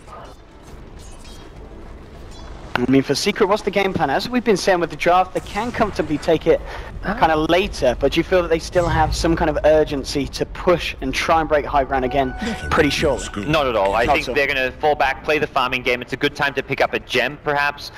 I mean, for Secret, what's the game plan? As we've been saying with the draft, they can comfortably take it kind of later, but you feel that they still have some kind of urgency to push and try and break high ground again pretty surely? Not at all. I think so. they're going to fall back, play the farming game. It's a good time to pick up a gem, perhaps.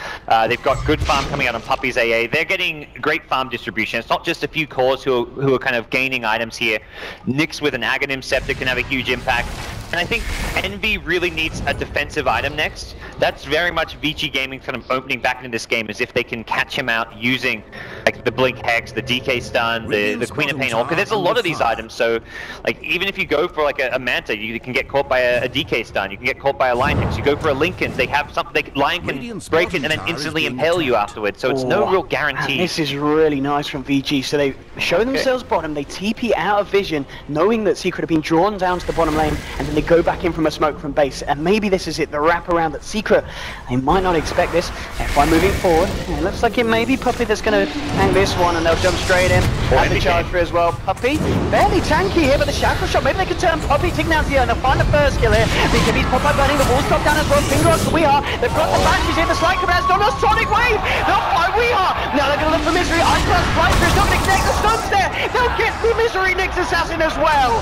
They've got good farm coming out on Puppy's AA. They're getting great farm distribution. It's not just a few cores who are kind of gaining items here. Nyx with an Aghanim Scepter can have a huge impact. And I think Envy really needs a defensive item next. That's very much Vici Gaming kind of opening back into this game, as if they can catch him out using like the Blink Hex, the DK Stun, the Queen of Pain Orca. There's a lot of these items, so like even if you go for like a Manta, you can get caught by a DK Stun, you can get caught by a Lion Hex. You go for a Lincoln, they have something, Lion can break it and then instantly impale you afterwards, so it's no real guarantee. This is really nice from VG. So they show themselves bottom, they TP out of vision, knowing that Secret have been drawn down to the bottom lane, and then they go back in from a smoke from base, and maybe this is it, the wraparound that Secret, they might not expect this. F1 moving forward, it looks like it may be Puppy that's going to hang this one, and they'll jump straight in, and the charge for as well. Puppy, barely tanky here, but the shackle shot, maybe they could turn Puppy, taking down Zio, and they'll find the first kill here. BKB's Popeye burning, the wall's dropped down as well, finger on to Weehaw, they've got the bashes here, the slide command, not a Sonic Wave, they'll find Weehaw, now they're going to look for Misery, Ice Blast, Flight Through, not going to connect the stuns there, they'll get the Misery Nyx Assassin as well,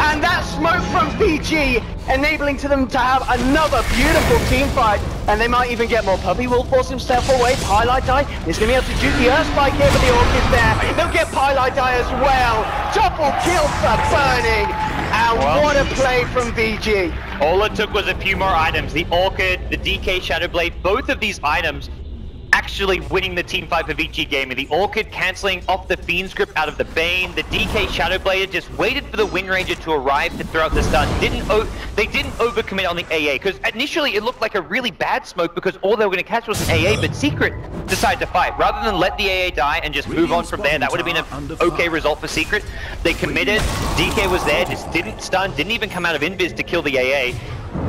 and that smoke from VG, enabling to them to have another beautiful team fight, and they might even get more. Puppy will force himself away, Highlight Die, he's going to be able to juke the Earth Spike here, but the Orchid there, they'll get Highlight Die as well, double kill for Burning, and what a play from VG. All it took was a few more items. The Orchid, the DK Shadowblade, both of these items actually winning the team fight for Vici Gaming. The Orchid cancelling off the Fiend's Grip out of the Bane. The DK Shadowblader just waited for the Wind Ranger to arrive to throw out the stun. They didn't overcommit on the AA, because initially it looked like a really bad smoke because all they were going to catch was an AA, but Secret decided to fight. Rather than let the AA die and just move on from there, that would have been an okay result for Secret. They committed, DK was there, just didn't stun, didn't even come out of Invis to kill the AA,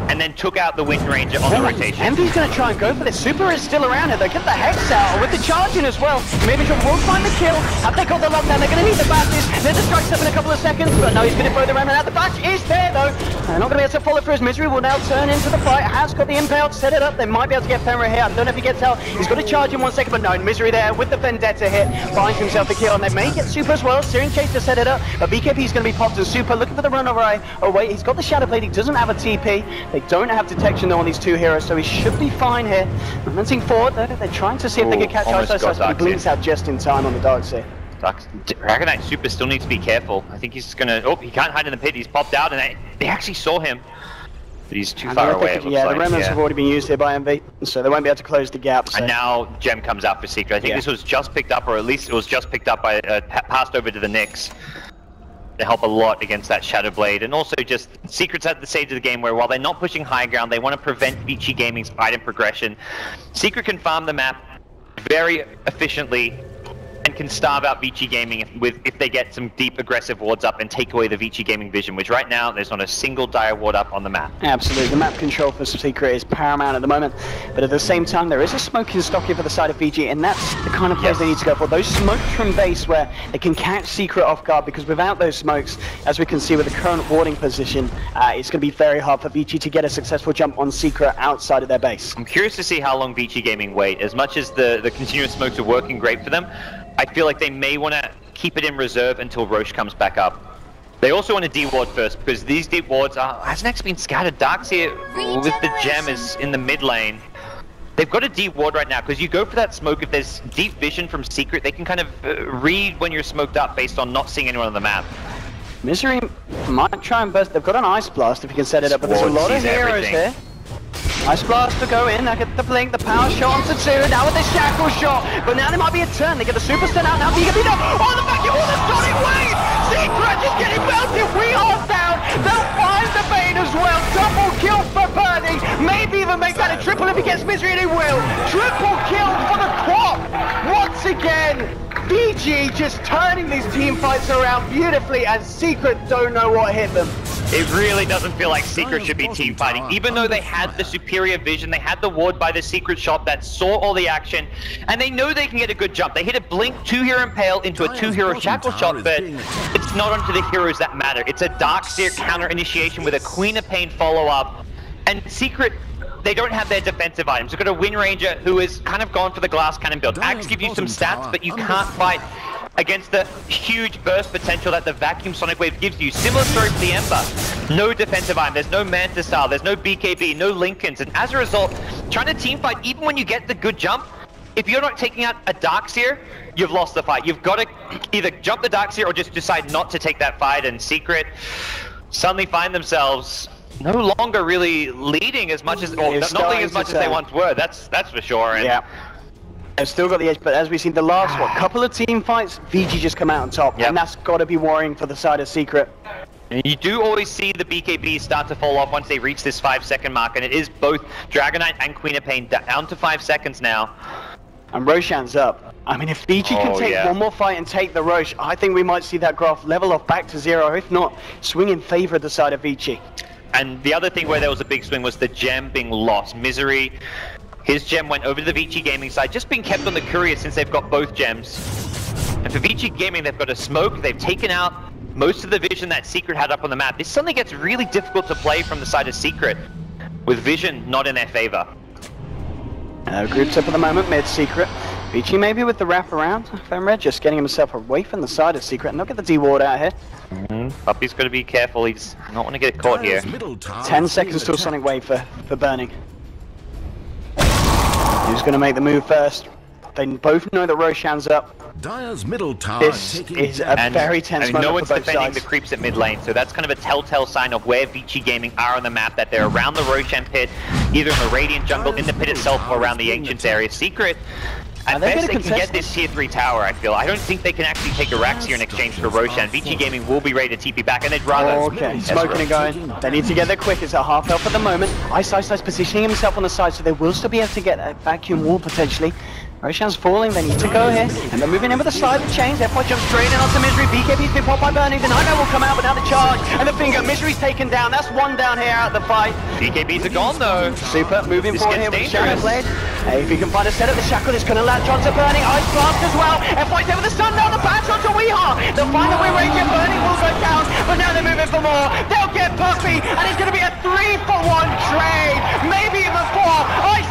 and then took out the Wind Ranger on the rotation. Envy's going to try and go for this. Super is still around here. They get the Hex out with the charging as well. Maybe John will find the kill. Have they got the lockdown? They're going to need the bashes. They're the strikes up in a couple of seconds, but no, he's going to throw the remnant out. The bash is there though. They're not going to be able to follow through. His Misery will now turn into the fight. Has got the impale, set it up. They might be able to get Fenrir here. I don't know if he gets out. He's got to charge in 1 second, but no, Misery there with the Vendetta hit. Finds himself the kill, and they may get Super as well. Searing Chase to set it up, but BKP is going to be popped as Super, looking for the run away. Oh wait, he's got the Shadow Blade. He doesn't have a TP. They don't have detection though on these two heroes, so he should be fine here. Momenting forward though, they're trying to see if they can catch Ice, but he blinks out just in time on the Darkseer. Dragonite Super still needs to be careful. I think he's gonna, oh, he can't hide in the pit, he's popped out, and they actually saw him. But he's too far away, the remnants have already been used here by MV, so they won't be able to close the gap. So. And now Gem comes out for Secret. I think this was just picked up, or at least it was just picked up by, passed over to the Nyx. They help a lot against that Shadow Blade, and also just Secret's at the stage of the game where while they're not pushing high ground, they want to prevent Vici Gaming's item progression. Secret can farm the map very efficiently and can starve out Vici Gaming if they get some deep aggressive wards up and take away the Vici Gaming vision, which right now there's not a single dire ward up on the map. Absolutely, the map control for Secret is paramount at the moment, but at the same time there is a smoking stock here for the side of VG, and that's the kind of plays they need to go for. Those smokes from base where they can catch Secret off guard, because without those smokes, as we can see with the current warding position, it's going to be very hard for VG to get a successful jump on Secret outside of their base. I'm curious to see how long Vici Gaming wait. As much as the continuous smokes are working great for them, I feel like they may want to keep it in reserve until Roche comes back up. They also want to D-ward first, because these deep wards are... Hasn't actually been scattered. Darkseer with the gem is in the mid lane. They've got a D-ward right now, because you go for that smoke. If there's deep vision from Secret, they can kind of read when you're smoked up based on not seeing anyone on the map. Misery might try and burst. They've got an Ice Blast if you can set it up, but there's a lot of heroes here. Ice Blast to go in, I get the blink, the power shot onto two, now with the shackle shot, but now there might be a turn, they get the super stun out, now BKB down, oh the back, oh the Sonic Wave! Secret just getting melted, we are down, they'll find the Bane as well, double kill for Burning, maybe even make that a triple if he gets Misery, and he will, triple kill for the Quap, once again, VG just turning these team fights around beautifully, and Secret don't know what hit them. It really doesn't feel like Secret should be team fighting, even though they had the superior vision, they had the ward by the Secret shop that saw all the action, and they know they can get a good jump. They hit a blink 2-hero impale into a 2-hero shackle shot, but it's not onto the heroes that matter. It's a Darkseer counter initiation with a Queen of Pain follow-up, and Secret, they don't have their defensive items. They've got a Wind Ranger who has kind of gone for the glass cannon build. Axe gives you some stats, but you can't fight against the huge burst potential that the Vacuum Sonic Wave gives you. Similar story for the Ember. No defensive item, there's no Manta Style, there's no BKB, no Lincolns, and as a result, trying to team fight, even when you get the good jump, if you're not taking out a Darkseer, you've lost the fight. You've got to either jump the Darkseer or just decide not to take that fight, and Secret suddenly find themselves no longer really leading as much as, or not leading as much as they once were, that's for sure. And yeah. They've still got the edge, but as we've seen the last couple of team fights, VG just come out on top, and that's got to be worrying for the side of Secret. And you do always see the BKBs start to fall off once they reach this 5-second mark, and it is both Dragonite and Queen of Pain down to 5 seconds now. And Roshan's up. I mean, if VG can take one more fight and take the Rosh, I think we might see that graph level off back to 0, if not, swing in favor of the side of VG. And the other thing where there was a big swing was the gem being lost. Misery, his gem went over to the Vici Gaming side, just being kept on the courier since they've got both gems. And for Vici Gaming, they've got a smoke, they've taken out most of the vision that Secret had up on the map. This suddenly gets really difficult to play from the side of Secret, with vision not in their favor. Groups up at the moment, mid Secret. Vici maybe with the wraparound. Femred just getting himself away from the side of Secret. And look at the D-ward out here. Puppy's got to be careful, he's not want to get caught here. 10 seconds till Sonic Wave for burning. Who's going to make the move first? They both know that Roshan's up. Dire's middle tower This is a very tense moment no one's for both defending sides. the creeps at mid lane, so that's kind of a telltale sign of where Vici Gaming are on the map, that they're around the Roshan pit, either in the Radiant jungle, in the pit itself, or around the Ancients area. Secret, at best, they can get this tier 3 tower, I feel. I don't think they can actually take a Rax here in exchange for Roshan. Vici Gaming will be ready to TP back, and they'd rather... Okay, smoking and going. They need to get there quick. It's a half health at the moment. Ice positioning himself on the side, so they will still be able to get a vacuum wall, potentially. Roshan's falling, they need to go here, and they're moving in with the slide of chains. F1 jumps straight in onto Misery. BKB's been popped by Burning. The Nightmare will come out, but now the charge and the finger. Misery's taken down. That's one down here out of the fight. BKBs are gone though. Super, moving forward here with the Shadow dangerous. Blade. Hey, if he can find a setup, the Shackle is going to latch onto Burning. Ice Blast as well. F1's there with the stun now. The bounce onto Weehaw. They'll find the Wind Ranger. Burning will go down, but now they're moving for more. They'll get Puppy, and it's going to be a 3-for-1 trade. Maybe even 4. Ice,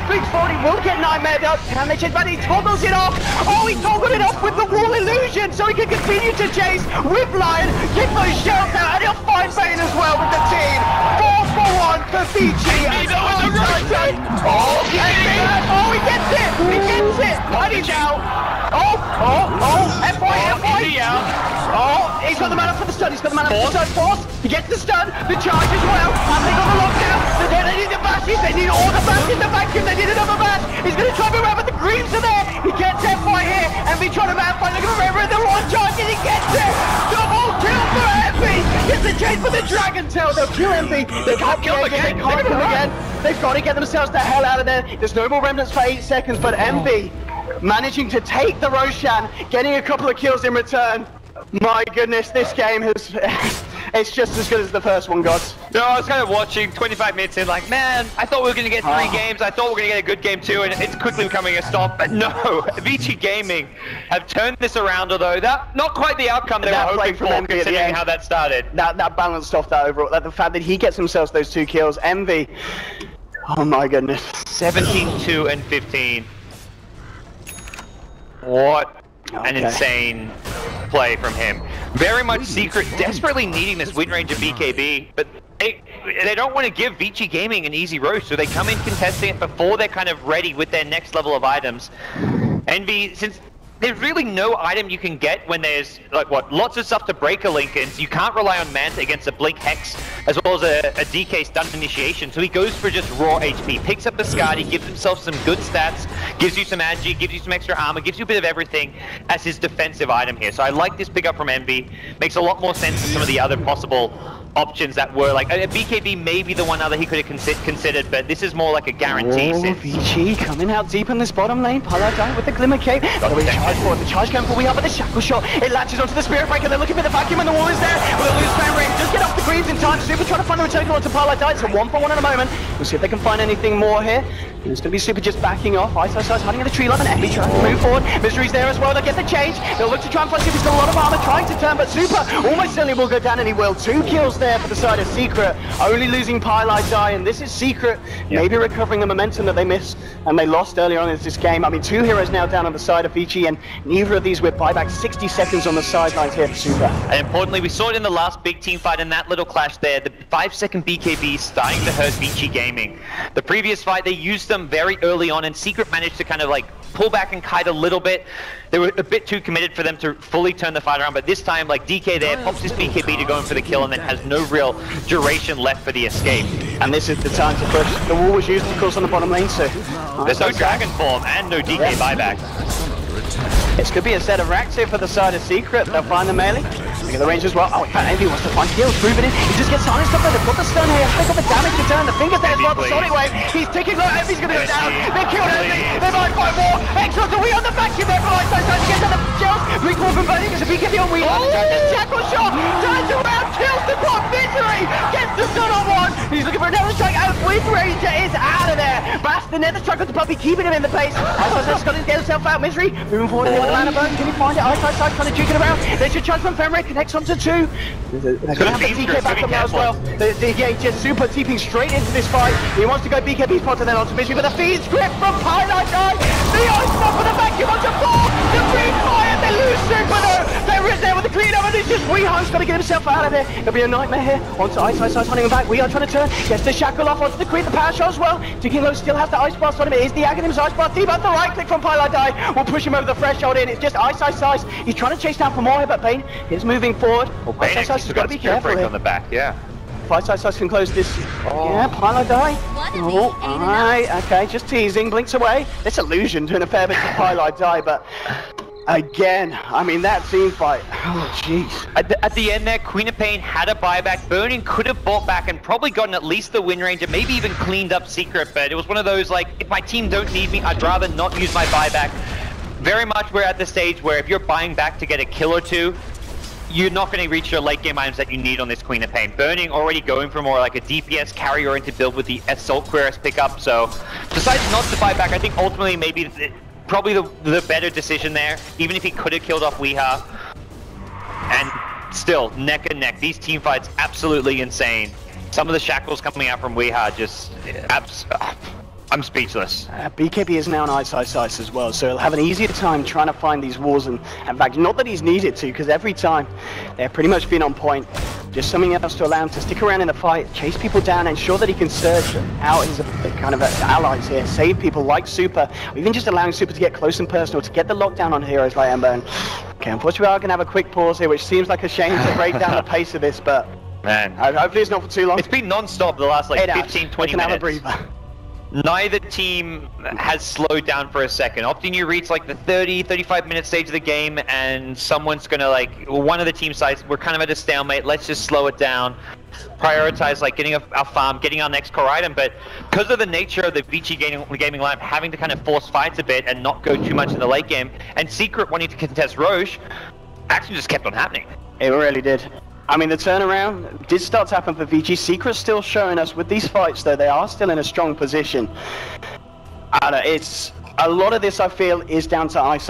Big 40 will get Nightmare up. Can they chase, but he toggles it off. Oh, he toggled it off with the wall illusion, so he can continue to chase with Lion, get those shells out, and he'll find Bane as well with the team. 4-for-1 for Vici. Oh, he gets it. He gets it. And he's out. FY. Oh, he's got the mana for the stun. He's got the mana for the stun. Force. He gets the stun. The charge as well. And they got the lockdown. They need the bashes. They need all the bashes. The vacuum. They need another bash. He's going to try to move around, but the greens are there. He gets FY here. And be trying to man fight. Look at Remember the launch charge. And he gets it. Double kill for Envy. Gets the chase for the Dragon Tail. They'll kill Envy. They can't kill him again. They can't kill him again. They've got to get themselves the hell out of there. There's no more remnants for 8 seconds, but Envy managing to take the Roshan, getting a couple of kills in return. My goodness, this game has... it's just as good as the first one, gods. No, I was kind of watching 25 minutes in like, man, I thought we were going to get 3 games. I thought we were going to get a good game too, and it's quickly becoming a stop. But no, Vici Gaming have turned this around, although that not quite the outcome they were hoping for, considering how that started. That balanced off that overall. The fact that he gets himself those 2 kills. Envy. Oh my goodness. 17-2 and 15. What an insane play from him. Very much Secret, desperately needing this Wind Ranger BKB, but they don't want to give Vici Gaming an easy roast, so they come in contesting it before they're kind of ready with their next level of items. Envy, since there's really no item you can get when there's, like, lots of stuff to break a Lincoln's. You can't rely on Manta against a Blink Hex, as well as a DK stun initiation, so he goes for just raw HP. Picks up the Skadi, gives himself some good stats, gives you some agi, gives you some extra armor, gives you a bit of everything as his defensive item here. So I like this pickup from Envy. Makes a lot more sense than some of the other possible options that were, like, a BKB may be the one other he could have considered, but this is more like a guarantee. Vici coming out deep in this bottom lane. Paladin with the Glimmer Cape. The charge going for Weehaw, but the Shackle Shot. It latches onto the Spirit Breaker. They're looking for the vacuum, and the wall is there. With a loose fan ring, just get off the greens in time. Super trying to find the return onto Paladin. It's a 1-for-1 at the moment. We'll see if they can find anything more here. It's going to be Super just backing off. Ice hiding in the tree line. Emmy trying to move forward. Misery's there as well. They'll get the change. They'll look to try and find Super. He's got a lot of armor trying to turn, but Super almost certainly will go down, and he will. 2 kills there for the side of Secret. Only losing Pylite Die, and this is Secret maybe recovering the momentum that they missed and they lost earlier on in this game. I mean, 2 heroes now down on the side of Vici, and neither of these with buyback. 60 seconds on the sidelines here for Super. And importantly, we saw it in the last big team fight in that little clash there. The 5-second BKB starting to hurt Vici Gaming. The previous fight, they used them very early on, and Secret managed to kind of like pull back and kite a little bit. They were a bit too committed for them to fully turn the fight around, but this time, like, DK there pops his BKB to go in for the kill and then has no real duration left for the escape. And this is the time to push. The wall was used, of course, on the bottom lane, so... There's no Dragon Form and no DK buyback. This could be a set of racks here for the side of Secret. They'll find the melee. Look at the range as well. Oh, in fact, Envy wants to find kills. Moving in. He just gets silenced up there. They've got the stun here. Pick up the damage to turn. The fingers there as well. The Sonic Wave. He's ticking low. Envy's going to go down. They killed Envy. They might fight more. Extra to we on the vacuum there for Ice trying to get to the shells. Recall from Burning. There's a BKB on Wheel. The Shackle shot. Turns around. Kills the clock. Misery. Gets the stun on one. He's looking for another strike. Out. Wind Ranger is out of there. Bass the nether strike with the puppy, keeping him in the pace. Ice got to get himself out. Misery. Moving forward here with the Lana Burn. Can he find it? Ice trying to juke it around. They should charge from Femray. Connects onto 2. They're going to have the DK back up now as well. The DK just Super TPing straight into this fight. He wants to go BKB spot and then onto Misery, but the feed grip from Pylite Die. The ice spot for the vacuum onto 4. The green fire. They lose Super though. They're in there with the clean up, and it's just Weeho's got to get himself out of there. It'll be a nightmare here. Onto Ice hunting him back. We are trying to turn. Gets the shackle off onto the Queen. The power shot as well. Ticking low still has the ice blast on him. It is the Aghanim's ice blast. But the right click from Pylite Die will push him over the threshold in. It's just Ice. He's trying to chase down for more here, but Bane is moving forward. Ice has got to be careful here. On the back, yeah. Ice can close this. Yeah, Pylite Die. Oh, alright, okay, just teasing. Blinks away. This illusion doing a fair bit to Pylite Die, but again, I mean, that team fight. Oh, jeez. At the end there, Queen of Pain had a buyback. Burning could have bought back and probably gotten at least the win range and maybe even cleaned up Secret, but it was one of those, like, if my team don't need me, I'd rather not use my buyback. Very much we're at the stage where if you're buying back to get a kill or 2, you're not going to reach your late game items that you need on this Queen of Pain. Burning already going for more like a DPS carry-oriented build with the Assault Cuirass pickup, so decides not to buy back. I think ultimately maybe probably the better decision there, even if he could have killed off Weeha. And still, neck and neck. These team fights absolutely insane. Some of the shackles coming out from Weeha just... I'm speechless. BKB is now on Ice as well, so he'll have an easier time trying to find these walls, and in fact, not that he's needed to, because every time they're pretty much been on point. Just something else to allow him to stick around in the fight, chase people down, ensure that he can surge out his kind of allies here, save people like Super, or even just allowing Super to get close and personal, to get the lockdown on heroes like Ember. And, okay, unfortunately, we are going to have a quick pause here, which seems like a shame to break down the pace of this, but man, hopefully it's not for too long. It's been non-stop the last like 15, 20 minutes. Have a breather. Neither team has slowed down for a second. Often you reach like the 30, 35-minute stage of the game and someone's going to like, one of the team sides, we're kind of at a stalemate, let's just slow it down. Prioritize like getting our farm, getting our next core item, but because of the nature of the Vici gaming lineup having to kind of force fights a bit and not go too much in the late game, and Secret wanting to contest Roche, action just kept on happening. It really did. I mean, the turnaround did start to happen for VG. Secret's still showing us with these fights, though, they are still in a strong position. It's a lot of this, I feel, is down to Ice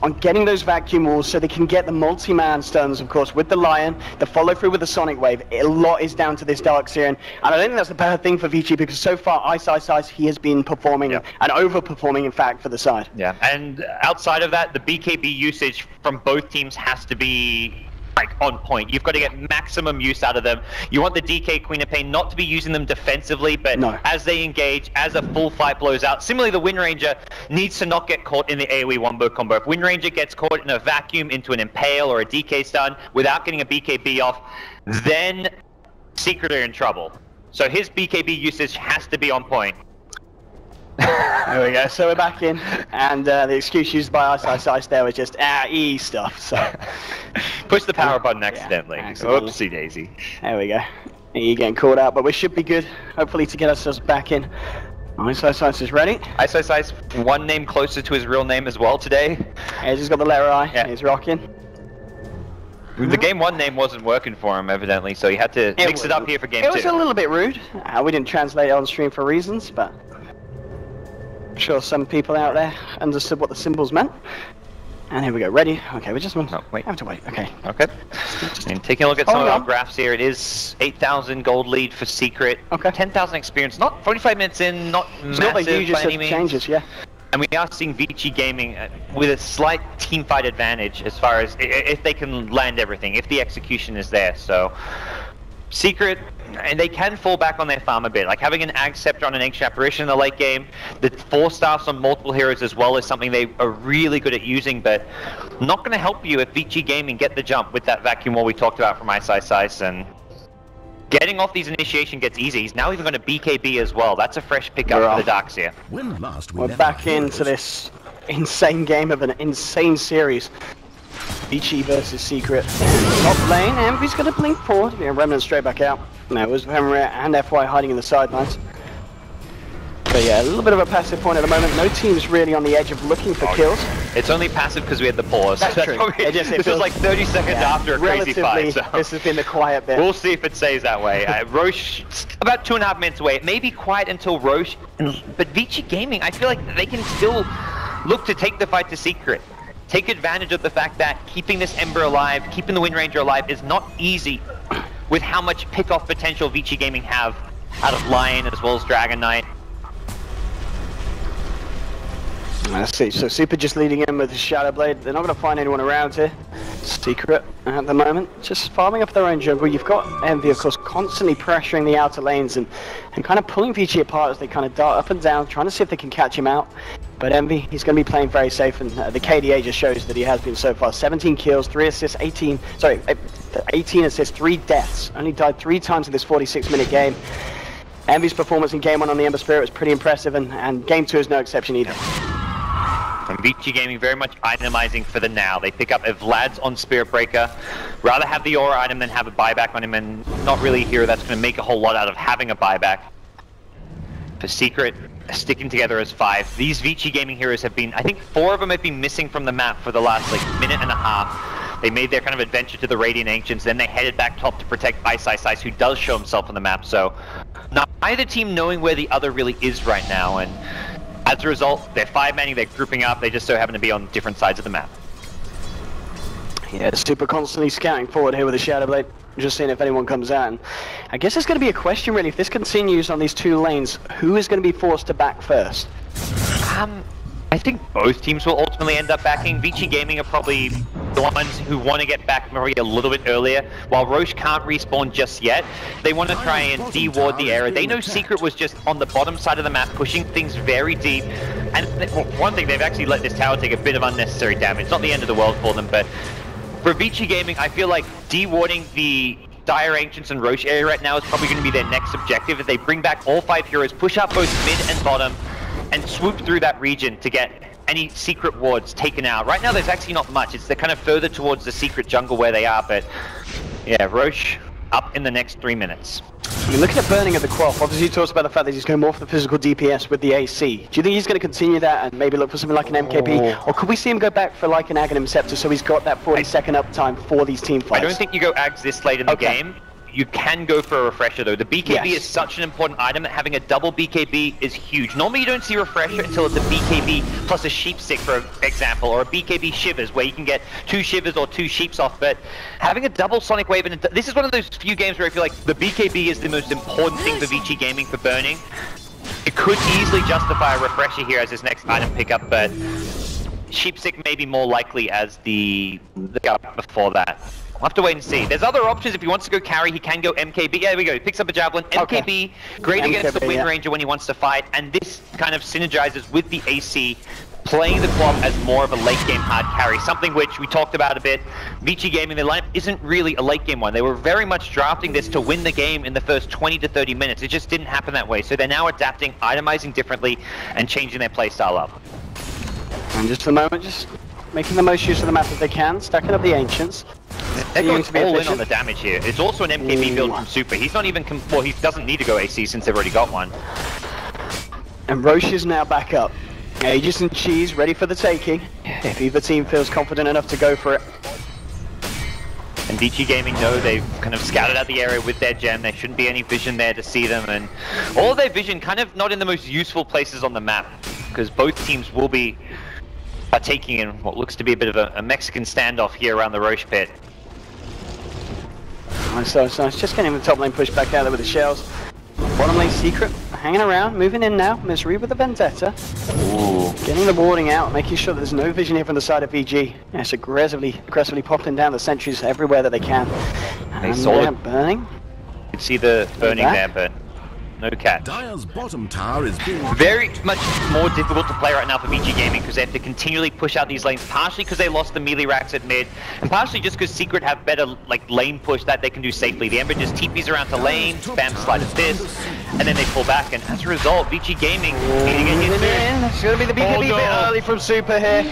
on getting those vacuum walls so they can get the multi-man stuns, of course, with the Lion, the follow-through with the Sonic Wave. A lot is down to this Dark Seer, and I don't think that's a bad thing for VG, because so far, Ice, he has been performing and overperforming, in fact, for the side. Yeah, and outside of that, the BKB usage from both teams has to be like on point. You've got to get maximum use out of them. You want the DK Queen of Pain not to be using them defensively, but as they engage, as a full fight blows out. Similarly, the Wind Ranger needs to not get caught in the AoE wombo combo. If Wind Ranger gets caught in a vacuum into an Impale or a DK stun without getting a BKB off, then Secret are in trouble. So his BKB usage has to be on point. There we go, so we're back in, and the excuse used by Ice there was just E stuff, so... Push the power button accidentally. Oopsie daisy. There we go. E getting caught out, but we should be good, hopefully, to get ourselves back in. Ice is ready. Ice, one name closer to his real name as well today. Yeah, he's just got the letter I, he's rocking. The game 1 name wasn't working for him, evidently, so he had to mix it up here for game 2. It was a little bit rude. We didn't translate it on stream for reasons, but... I'm sure some people out there understood what the symbols meant. And here we go, ready? Okay, we just want to have to wait, okay. Okay. And taking a look at some of our on. graphs here, it is 8,000 gold lead for Secret. Okay. 10,000 experience, not 45 minutes in, not It's not the massive hugest by any of means. changes, yeah. And we are seeing Vici Gaming with a slight team fight advantage as far as if they can land everything, if the execution is there. So, Secret, and they can fall back on their farm a bit. Like having an Ag Scepter on an Ancient Apparition in the late game, the 4 staffs on multiple heroes as well is something they are really good at using, but not going to help you if Vici Gaming get the jump with that vacuum wall we talked about from Ice Ice Ice, and getting off these initiation gets easy. He's now even going to BKB as well. That's a fresh pickup for the Darkseer. When last we We're met back our into heroes, this insane game of an insane series. Vici versus Secret. Top lane, Envy's going to blink forward. Yeah, Remnant straight back out. No, it was Remnant and FY hiding in the sidelines. But yeah, a little bit of a passive point at the moment. No team's really on the edge of looking for kills. It's only passive because we had the pause. That's true. Probably, this was like 30 seconds after a crazy fight. So. This has been the quiet bit. We'll see if it stays that way. Roche, about 2.5 minutes away. It may be quiet until Roche, but Vici Gaming, I feel like they can still look to take the fight to Secret. Take advantage of the fact that keeping this Ember alive, keeping the Wind Ranger alive is not easy with how much pick-off potential Vici Gaming have out of Lion as well as Dragon Knight. Let's see, so Super just leading in with the Shadow Blade. They're not going to find anyone around here. Secret at the moment, just farming up their own jungle. You've got Envy, of course, constantly pressuring the outer lanes and kind of pulling Vici apart as they kind of dart up and down, trying to see if they can catch him out. But Envy, he's going to be playing very safe, and the KDA just shows that he has been so far. 17 kills, 3 assists, 18 assists, 3 deaths. Only died 3 times in this 46-minute game. Envy's performance in Game 1 on the Ember Spirit was pretty impressive, and Game 2 is no exception either. And Vici Gaming very much itemizing for the now. They pick up a Vlad's on Spirit Breaker. Rather have the Aura item than have a buyback on him, and not really a hero that's going to make a whole lot out of having a buyback. For Secret, sticking together as 5. These Vici Gaming heroes have been, I think 4 of them have been missing from the map for the last minute and a half. They made their kind of adventure to the Radiant Ancients, then they headed back top to protect Ice Ice Ice, who does show himself on the map. So neither team knowing where the other really is right now, and as a result, they're 5-manning, they're grouping up, they just so happen to be on different sides of the map. Yeah, Super constantly scouting forward here with the Shadow Blade, just seeing if anyone comes out. And I guess it's going to be a question really, if this continues on these 2 lanes, who is going to be forced to back first? I think both teams will ultimately end up backing. Vici Gaming are probably the ones who want to get back maybe a little bit earlier. While Roche can't respawn just yet, they want to try and de-ward the area. They know Secret was just on the bottom side of the map, pushing things very deep. And one thing, they've actually let this tower take a bit of unnecessary damage. Not the end of the world for them, but for Vici Gaming, I feel like de-warding the Dire Ancients and Roche area right now is probably going to be their next objective. If they bring back all 5 heroes, push up both mid and bottom, and swoop through that region to get any Secret wards taken out. Right now there's actually not much. They're kind of further towards the Secret jungle where they are, but yeah, Roche up in the next 3 minutes. I mean, looking at burning of the Quaff, obviously he talks about the fact that he's going more for the physical DPS with the AC. Do you think he's going to continue that and maybe look for something like an MKB? Or could we see him go back for like an Aghanim Scepter so he's got that 40-second uptime for these team fights? I don't think you go Ags this late in the game. You can go for a refresher though. The BKB is such an important item that having a double BKB is huge. Normally you don't see refresher until it's a BKB plus a sheep stick, for example, or a BKB shivers where you can get 2 shivers or 2 sheeps off. But having a double sonic wave, and this is one of those few games where I feel like the BKB is the most important thing for Vici Gaming for burning. It could easily justify a refresher here as his next item pickup, but sheep stick may be more likely as the up before that. We'll have to wait and see. There's other options. If he wants to go carry, he can go MKB. Yeah, there we go. He picks up a Javelin. MKB, great against the Wind Ranger when he wants to fight. And this kind of synergizes with the AC, playing the Quap as more of a late-game hard carry. Something which we talked about a bit. Vici Gaming, their lineup isn't really a late-game one. They were very much drafting this to win the game in the first 20 to 30 minutes. It just didn't happen that way. So they're now adapting, itemizing differently, and changing their playstyle up. And just for the moment, just making the most use of the map as they can, stacking up the Ancients. They're going all in on the damage here. It's also an MKB build from Super. He's not even, well, he doesn't need to go AC since they've already got one. And Roche is now back up. Aegis and Cheese ready for the taking, if either team feels confident enough to go for it. And Vici Gaming know they've kind of scouted out the area with their gem. There shouldn't be any vision there to see them, and all of their vision kind of not in the most useful places on the map. because both teams will be taking in what looks to be a bit of a Mexican standoff here around the Roche pit. So it's just getting the top lane pushed back out there with the shells. Bottom lane Secret hanging around, moving in now. Misery with the Vendetta. Ooh. Getting the warding out, making sure that there's no vision here from the side of VG. Yeah, it's aggressively popping down the sentries everywhere that they can. They saw it. Burning. You can see the burning there, but no catch. Dire's bottom tower is being Very much more difficult to play right now for VG Gaming because they have to continually push out these lanes, partially because they lost the melee racks at mid, and partially just because Secret have better like lane push that they can do safely. The Ember just TPs around to lane, spam slide assist, and then they pull back, and as a result, VG Gaming need to get hit soon. It's going to be the BKB bit early from Super here.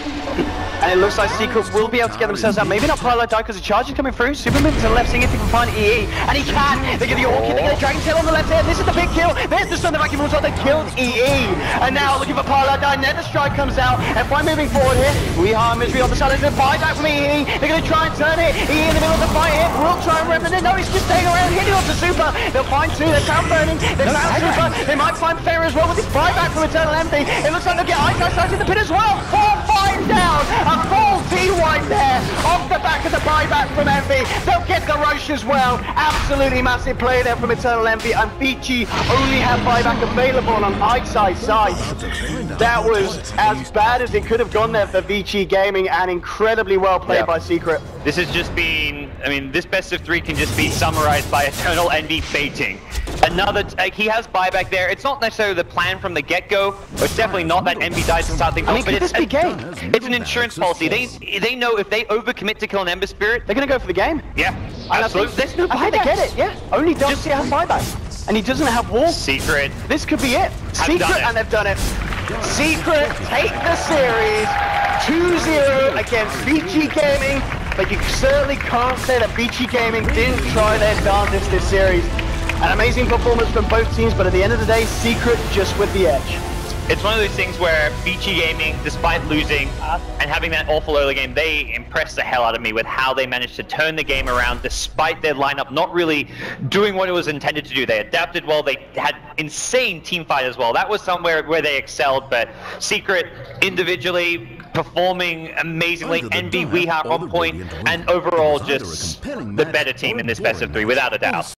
And it looks like Secret will be able to get themselves out. Maybe not Pilot die because the charge is coming through. Super moving to the left, seeing if he can find EE. And he can! They get the Orchid, they get a Dragon Tail on the left here. This is the big kill. There's the Stun of Vacuum on. They killed EE. And now looking for Pilot die. Nether Strike comes out. F1 moving forward here. We are Misery on the side. There's a buyback from EE. They're going to try and turn it. EE in the middle of the fight here. Will try and remnant it. No, he's just staying around. Hitting onto Super. They'll find two. They're town burning. They're found Super. They might find Fair as well with this buyback from Eternal Empty. It looks like they'll get Ice Ice in the pit as well. 4-5 down. A full team wipe there off the back of the buyback from Envy. They'll get the Roche as well. Absolutely massive play there from Eternal Envy, and Vici only have buyback available on Ice Ice side. That was as bad as it could have gone there for Vici Gaming, and incredibly well played by Secret. This has just been, I mean, this best of 3 can just be summarized by Eternal Envy baiting. Another, he has buyback there. It's not necessarily the plan from the get-go, or it's definitely not that Envy dies to start things off, but it's an insurance policy. They know if they overcommit to kill an Ember Spirit, They're going to go for the game. yeah, absolutely. There's no buyback. They get it, yeah. Only Darcy has buyback, and he doesn't have wall. Secret. This could be it. Secret, and they've done it. Secret take the series 2-0 against VG Gaming, but you certainly can't say that VG Gaming didn't try their darndest this series. An amazing performance from both teams, but at the end of the day, Secret just with the edge. It's one of those things where VG Gaming, despite losing and having that awful early game, they impressed the hell out of me with how they managed to turn the game around despite their lineup not really doing what it was intended to do. They adapted well, they had insane team fight as well. That was somewhere where they excelled, but Secret individually performing amazingly, Envy, Weehawk on point, and overall just the better team in this best of 3, without a doubt.